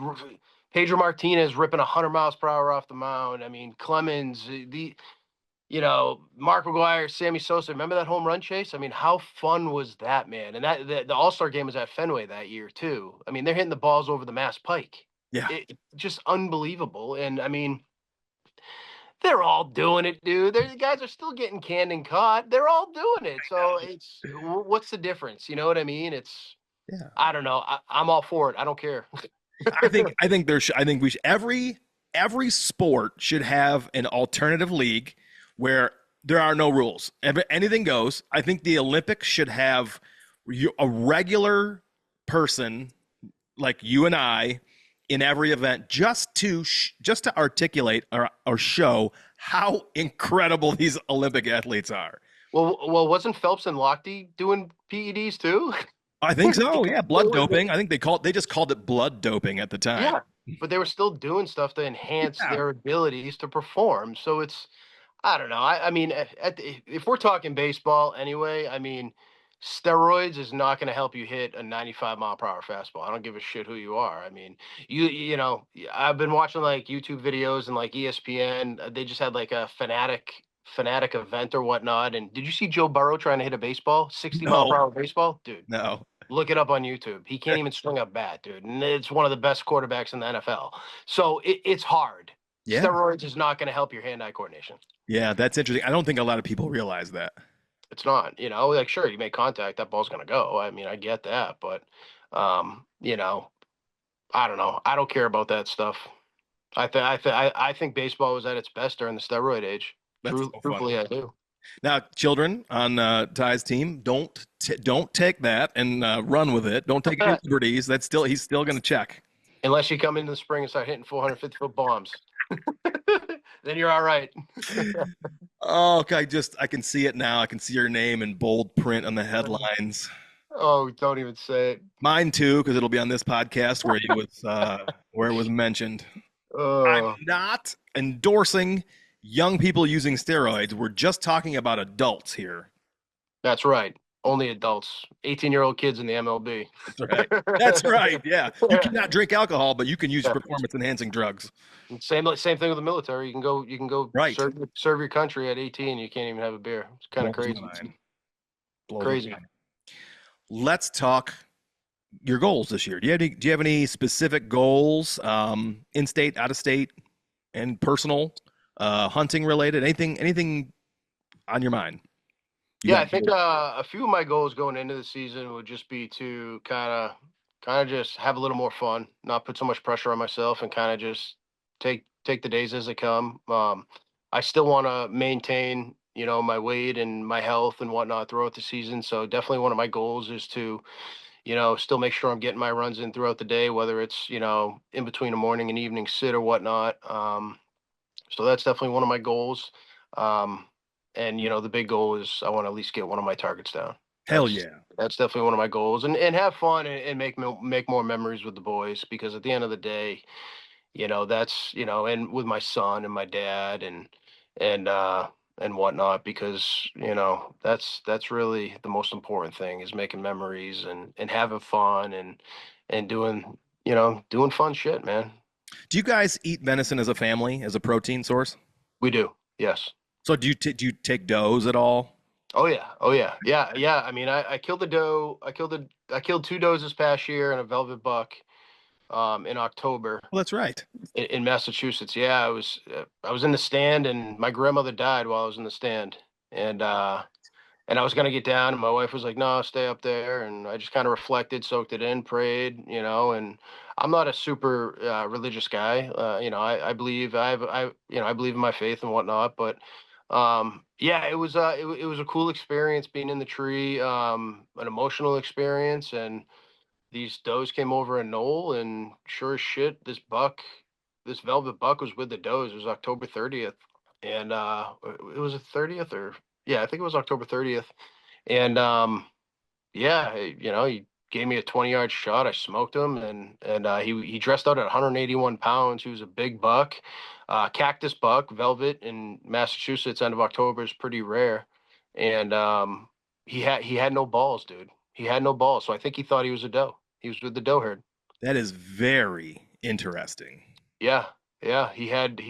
r- Pedro Martinez ripping 100 miles per hour off the mound. I mean, Clemens, Mark McGuire, Sammy Sosa. Remember that home run chase? I mean, how fun was that, man? And the All Star game was at Fenway that year too. I mean, they're hitting the balls over the Mass Pike. Yeah. Just unbelievable. And I mean, they're all doing it, dude. The guys are still getting canned and caught. They're all doing it. So what's the difference? You know what I mean? Yeah. I don't know. I'm all for it. I don't care. I think we should, every sport should have an alternative league where there are no rules. Anything goes. I think the Olympics should have a regular person like you and I in every event just to articulate or show how incredible these Olympic athletes are. Well, wasn't Phelps and Lochte doing PEDs too? I think so. Yeah, blood doping. I think they just called it blood doping at the time. Yeah, but they were still doing stuff to enhance Yeah. their abilities to perform. So I don't know. I mean, if we're talking baseball anyway, I mean, steroids is not going to help you hit a 95 mile per hour fastball. I don't give a shit who you are. I mean, I've been watching like YouTube videos and like ESPN. They just had like a fanatic event or whatnot. And did you see Joe Burrow trying to hit a baseball, 60-mile per No, hour baseball, dude? no. Look it up on YouTube. He can't even swing a bat, dude. And it's one of the best quarterbacks in the NFL. So it's hard. Yeah. Steroids is not going to help your hand-eye coordination. Yeah, that's interesting. I don't think a lot of people realize that. It's not, like sure, you make contact, that ball's going to go. I mean, I get that, but um, you know, I don't know. I don't care about that stuff. I think baseball was at its best during the steroid age. That's so funny. Truthfully, I do. Now, children on Ty's team, don't take that and run with it. Don't take any liberties. He's still going to check. Unless you come into the spring and start hitting 450-foot bombs, then you're all right. Oh, okay. I can see it now. I can see your name in bold print on the headlines. Oh, don't even say it. Mine too, because it'll be on this podcast where it was mentioned. I'm not endorsing young people using steroids. We're just talking about adults here. That's right. Only adults. 18-year-old kids in the MLB. That's right. That's right. Yeah. You cannot drink alcohol, but you can use performance enhancing drugs. Same thing with the military. You can go Right. serve your country at 18. You can't even have a beer. It's kind of crazy. Crazy. Let's talk your goals this year. Do you have any specific goals, in state, out of state, and personal, hunting related? Anything on your mind? I think a few of my goals going into the season would just be to kind of just have a little more fun, not put so much pressure on myself, and kind of just take the days as they come. I still want to maintain, my weight and my health and whatnot throughout the season. So definitely one of my goals is to, still make sure I'm getting my runs in throughout the day, whether it's, in between a morning and evening sit or whatnot. So that's definitely one of my goals. And the big goal is I want to at least get one of my targets down. Hell yeah. That's definitely one of my goals, and have fun and make more memories with the boys, because at the end of the day, that's and with my son and my dad and whatnot, because that's really the most important thing, is making memories and having fun and doing fun shit, man. Do you guys eat venison as a family, as a protein source? We do, yes. So do you take does at all? Oh yeah, oh yeah, yeah, yeah. I mean, I killed the doe. I killed two does this past year and a velvet buck in October Well, that's right. in Massachusetts. Yeah, I was in the stand and my grandmother died while I was in the stand, and uh and I was gonna get down, and my wife was like, "No, stay up there." And I just kind of reflected, soaked it in, prayed, And I'm not a super religious guy. I believe I believe in my faith and whatnot. But yeah, it was a cool experience being in the tree, an emotional experience, and these does came over a knoll, and sure as shit, this velvet buck was with the does. It was October 30th, and it was the 30th, or yeah, I think it was October 30th. And yeah, he gave me a 20-yard shot. I smoked him, and he dressed out at 181 pounds. He was a big buck, cactus buck, velvet in Massachusetts. End of October is pretty rare, and he had no balls, dude. He had no balls, so I think he thought he was a doe. He was with the doe herd. That is very interesting. Yeah, yeah. He had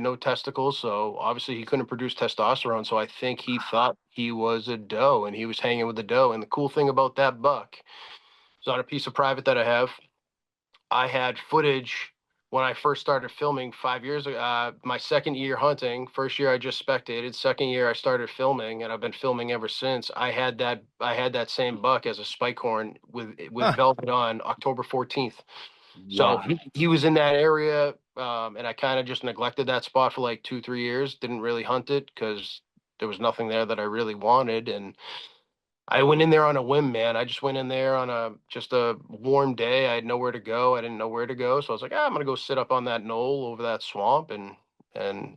no testicles, so obviously he couldn't produce testosterone. So I think he thought he was a doe, and he was hanging with the doe. And the cool thing about that buck is on a piece of private that I have. I had footage when I first started filming 5 years ago. My second year hunting, first year I just spectated. Second year I started filming, and I've been filming ever since. I had that same buck as a spike horn with Huh. velvet on October 14th. So Wow. he was in that area, and I kind of just neglected that spot for like 2 3 years. Didn't really hunt it because there was nothing there that I really wanted, and I went in there on a whim, man. I just went in there on a just a warm day. I had nowhere to go. I didn't know where to go, so I was like, I'm gonna go sit up on that knoll over that swamp, and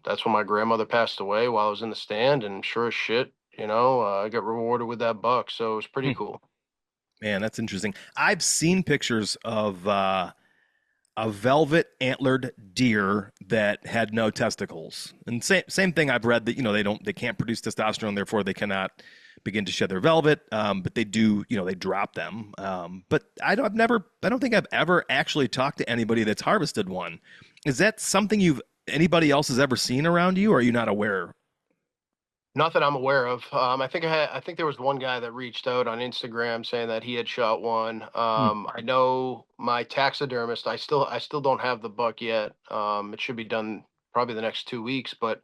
that's when my grandmother passed away while I was in the stand. And sure as shit, I got rewarded with that buck, so it was pretty Hmm. cool. Man, that's interesting. I've seen pictures of a velvet antlered deer that had no testicles. And same thing I've read that they can't produce testosterone, therefore they cannot begin to shed their velvet. But they do, they drop them. But I don't think I've ever actually talked to anybody that's harvested one. Is that something anybody else has ever seen around you, or are you not aware? Not that I'm aware of. I think there was one guy that reached out on Instagram saying that he had shot one. Hmm. I know my taxidermist. I still don't have the buck yet. It should be done probably the next 2 weeks, but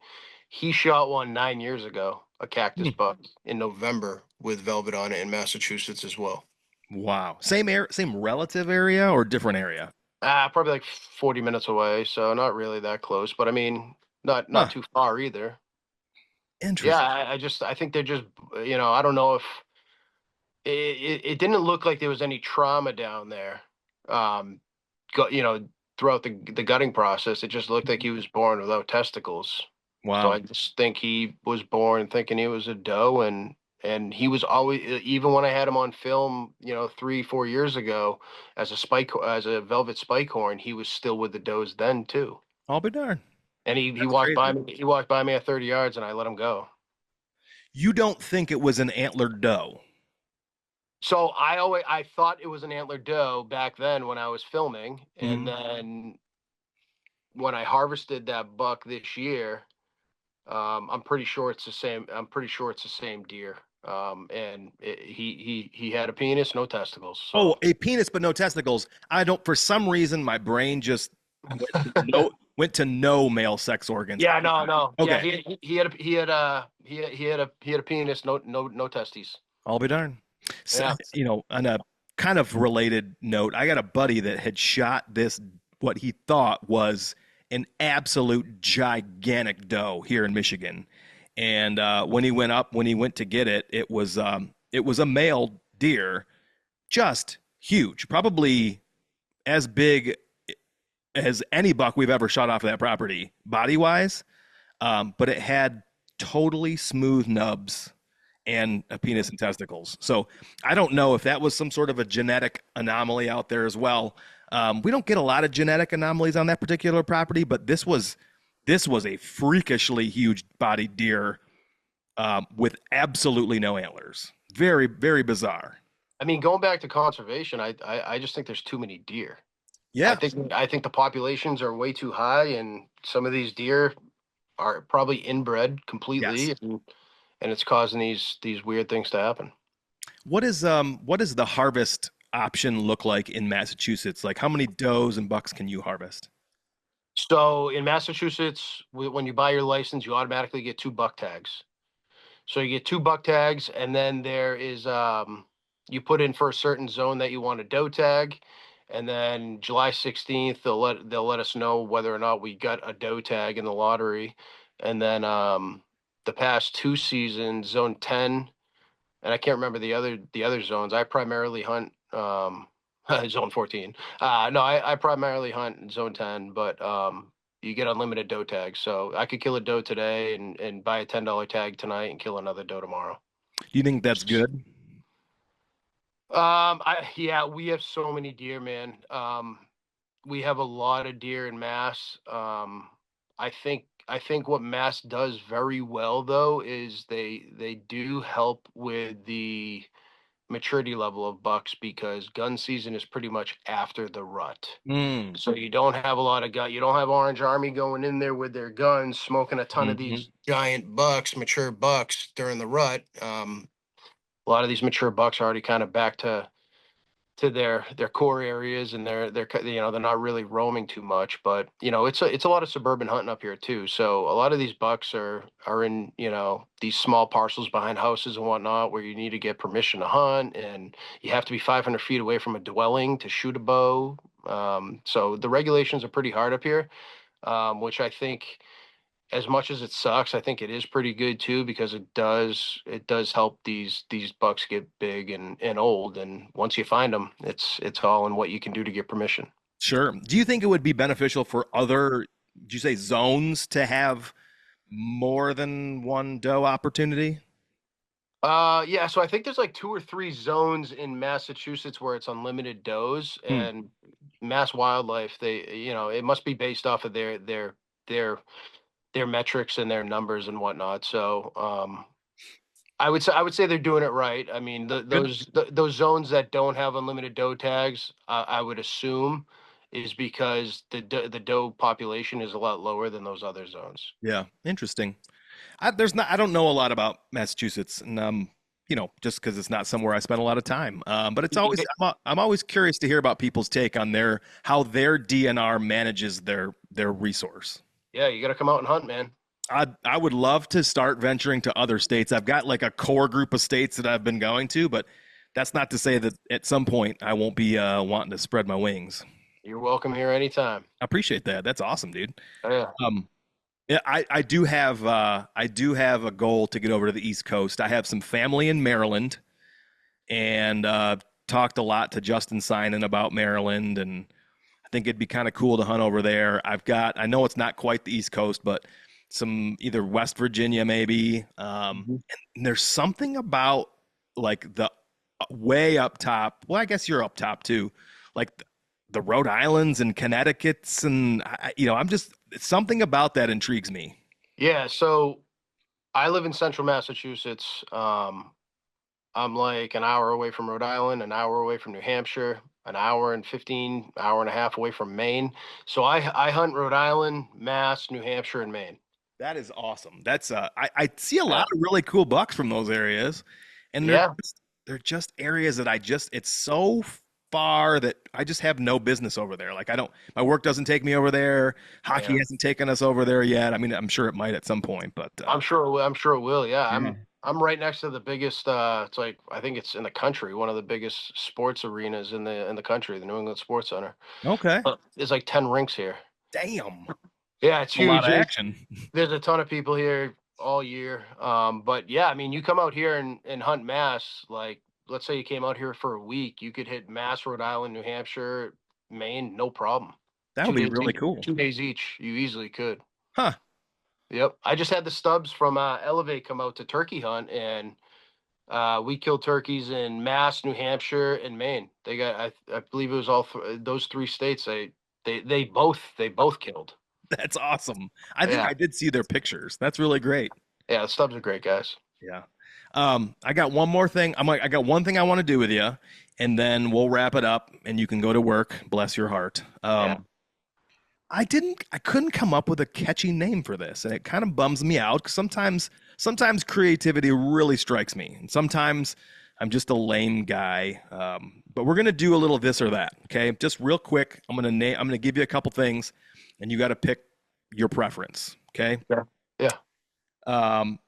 he shot one 9 years ago, a cactus Hmm. buck in November with velvet on it in Massachusetts as well. Wow. Same relative area or different area? Probably like 40 minutes away, so not really that close, but I mean, not Huh. too far either. Yeah, Interesting. I think they're just, I don't know if it didn't look like there was any trauma down there. Um, throughout the gutting process, it just looked like he was born without testicles. So Wow. I just think he was born thinking he was a doe, and he was always, even when I had him on film, 3 4 years ago, as a velvet spike horn, he was still with the does then too. I'll be darned. And That's crazy. he walked by me at 30 yards, and I let him go. You don't think it was an antlered doe? So I thought it was an antler doe back then when I was filming, and Mhm. then when I harvested that buck this year, I'm pretty sure it's the same. I'm pretty sure it's the same deer. He had a penis, no testicles. Oh, So a penis but no testicles. I don't. For some reason, my brain just went to no male sex organs. yeah, no, yeah, Okay, he had a penis, no testes. I'll be darned. So, Yeah. on a kind of related note, I got a buddy that had shot this what he thought was an absolute gigantic doe here in Michigan, and when he went to get it, it was a male deer, just huge, probably as big as any buck we've ever shot off of that property, body wise. But it had totally smooth nubs and a penis and testicles. So I don't know if that was some sort of a genetic anomaly out there as well. We don't get a lot of genetic anomalies on that particular property, but this was a freakishly huge bodied deer with absolutely no antlers. Very, very bizarre. I mean, going back to conservation, I just think there's too many deer. Yeah. I think the populations are way too high, and some of these deer are probably inbred Yes. completely, and it's causing these weird things to happen. What does the harvest option look like in Massachusetts? Like how many does and bucks can you harvest? So in Massachusetts, when you buy your license, you automatically get 2 buck tags. So you get 2 buck tags, and then there is you put in for a certain zone that you want a doe tag, and then July 16th they'll let us know whether or not we got a doe tag in the lottery, and then the past 2 seasons, zone 10, and I can't remember the other zones. I primarily hunt zone 14. No, I primarily hunt zone 10, but you get unlimited doe tags. So I could kill a doe today and buy a $10 tag tonight and kill another doe tomorrow. Do you think that's good? Yeah, we have so many deer, man. We have a lot of deer in Mass. I think what Mass does very well though is they do help with the maturity level of bucks because gun season is pretty much after the rut. Mm. So you don't have a lot of you don't have Orange Army going in there with their guns, smoking a ton of Hmm. these giant bucks, mature bucks during the rut. A lot of these mature bucks are already kind of back to their core areas, and they're not really roaming too much, but it's a lot of suburban hunting up here too. So a lot of these bucks are in these small parcels behind houses and whatnot where you need to get permission to hunt, and you have to be 500 feet away from a dwelling to shoot a bow. So the regulations are pretty hard up here, which I think, as much as it sucks, I think it is pretty good too because it does help these bucks get big and old. And once you find them, it's all in what you can do to get permission. Sure. Do you think it would be beneficial for other, did you say zones to have more than one doe opportunity? Yeah, so I think there's like 2 or 3 zones in Massachusetts where it's unlimited does, Hmm. and Mass Wildlife, it must be based off of their metrics and their numbers and whatnot. So I would say they're doing it right. I mean, Good. those zones that don't have unlimited doe tags, I would assume, is because the doe population is a lot lower than those other zones. Yeah. Interesting. I don't know a lot about Massachusetts, and just because it's not somewhere I spend a lot of time. But it's always I'm always curious to hear about people's take on how their DNR manages their resource. Yeah, you got to come out and hunt, man. I would love to start venturing to other states. I've got like a core group of states that I've been going to, but that's not to say that at some point I won't be wanting to spread my wings. You're welcome here anytime. I appreciate that. That's awesome, dude. Oh, yeah. Yeah, I do have a goal to get over to the East Coast. I have some family in Maryland, and talked a lot to Justin Sinan about Maryland, and I think it'd be kind of cool to hunt over there. I know it's not quite the East Coast, but some either West Virginia maybe. Mhm. And there's something about like the way up top. Well, I guess you're up top too, like the Rhode Islands and Connecticut's, and I'm just something about that intrigues me. Yeah, so I live in central Massachusetts. I'm like an hour away from Rhode Island, an hour away from New Hampshire, an hour and 15, hour and a half away from Maine. So I hunt Rhode Island, Mass, New Hampshire, and Maine. That is awesome. That's I see a lot Yeah. of really cool bucks from those areas, and Yeah. they're just areas that it's so far that I just have no business over there. Like I don't, my work doesn't take me over there. Hockey Yeah. hasn't taken us over there yet. I mean, I'm sure it might at some point, but I'm sure it will. Yeah. yeah. I'm right next to the biggest it's like I think it's in the country, one of the biggest sports arenas in the country, the New England Sports Center. Okay. There's like 10 rinks here. Damn, Yeah, it's a lot huge. of action. There's a ton of people here all year. But yeah, I mean, you come out here and hunt Mass, like let's say you came out here for a week, you could hit Mass, Rhode Island, New Hampshire, Maine, no problem. That would Two be days, really cool. 2 days each, you easily could. Huh. Yep. I just had the stubs from Elevate come out to turkey hunt, and we killed turkeys in Mass, New Hampshire, and Maine. They got, I believe it was those 3 states. They both killed. That's awesome. I think Yeah. I did see their pictures. That's really great. Yeah. The stubs are great, guys. Yeah. I got one more thing. I got one thing I want to do with you, and then we'll wrap it up, and you can go to work. Bless your heart. Yeah. I couldn't come up with a catchy name for this, and it kind of bums me out because sometimes sometimes creativity really strikes me, and sometimes I'm just a lame guy. But we're gonna do a little this or that. Okay, just real quick. I'm gonna give you a couple things, and you got to pick your preference. Okay. Yeah. Yeah. Um,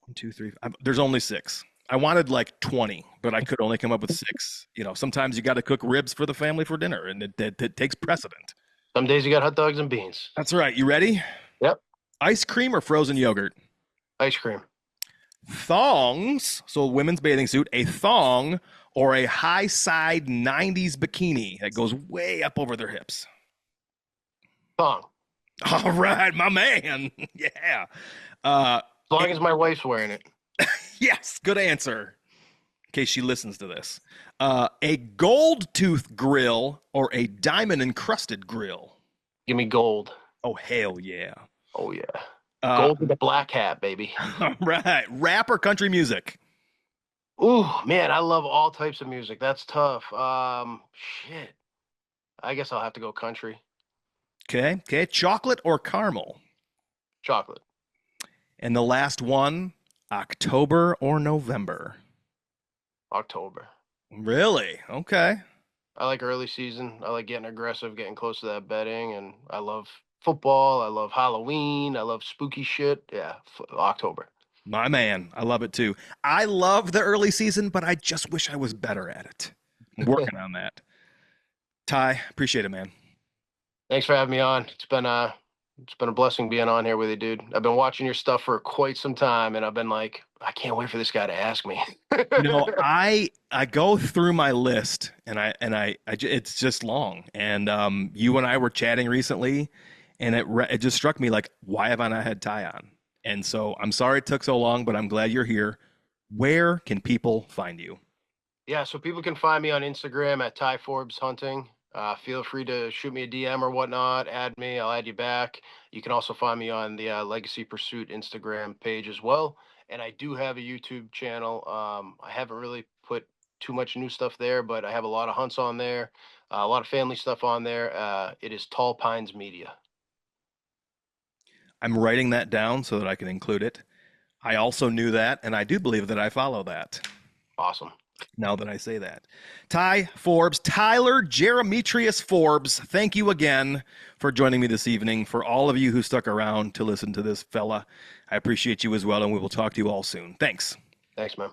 1, 2, 3. There's only 6. I wanted like 20, but I could only come up with 6. You know, sometimes you got to cook ribs for the family for dinner, and it takes precedent. Some days you got hot dogs and beans. That's right. You ready? Yep. Ice cream or frozen yogurt? Ice cream. Thongs, so women's bathing suit, a thong or a high side 90s bikini that goes way up over their hips. Thong. All right, my man. Yeah. As long as my wife's wearing it. Yes, good answer. In case she listens to this. A gold tooth grill or a diamond encrusted grill? Give me gold. Oh, hell yeah. Oh, yeah. Gold with a black hat, baby. All right. Rap or country music? Ooh, man, I love all types of music. That's tough. Shit. I guess I'll have to go country. Okay. Okay. Chocolate or caramel? Chocolate. And the last one, October or November? October. Really? Okay. I like early season. I like getting aggressive, getting close to that betting, and I love football. I love Halloween. I love spooky shit. Yeah, October. My man. I love it too. I love the early season, but I just wish I was better at it. I'm working on that. Ty, appreciate it, man. Thanks for having me on. It's been a blessing being on here with you, dude. I've been watching your stuff for quite some time, and I've been like, I can't wait for this guy to ask me. You know, I go through my list, and it's just long. And you and I were chatting recently, and it just struck me like, why have I not had Ty on? And so I'm sorry it took so long, but I'm glad you're here. Where can people find you? Yeah, so people can find me on Instagram at TY FORBES Hunting. Feel free to shoot me a DM or whatnot. Add me. I'll add you back. You can also find me on the Legacy Pursuit Instagram page as well. And I do have a YouTube channel. I haven't really put too much new stuff there, but I have a lot of hunts on there, a lot of family stuff on there. It is Tall Pines Media. I'm writing that down so that I can include it. I also knew that, and I do believe that I follow that. Awesome. Now that I say that. Ty Forbes, Tyler Jeremitrius Forbes, thank you again for joining me this evening. For all of you who stuck around to listen to this fella, I appreciate you as well, and we will talk to you all soon. Thanks. Thanks, man.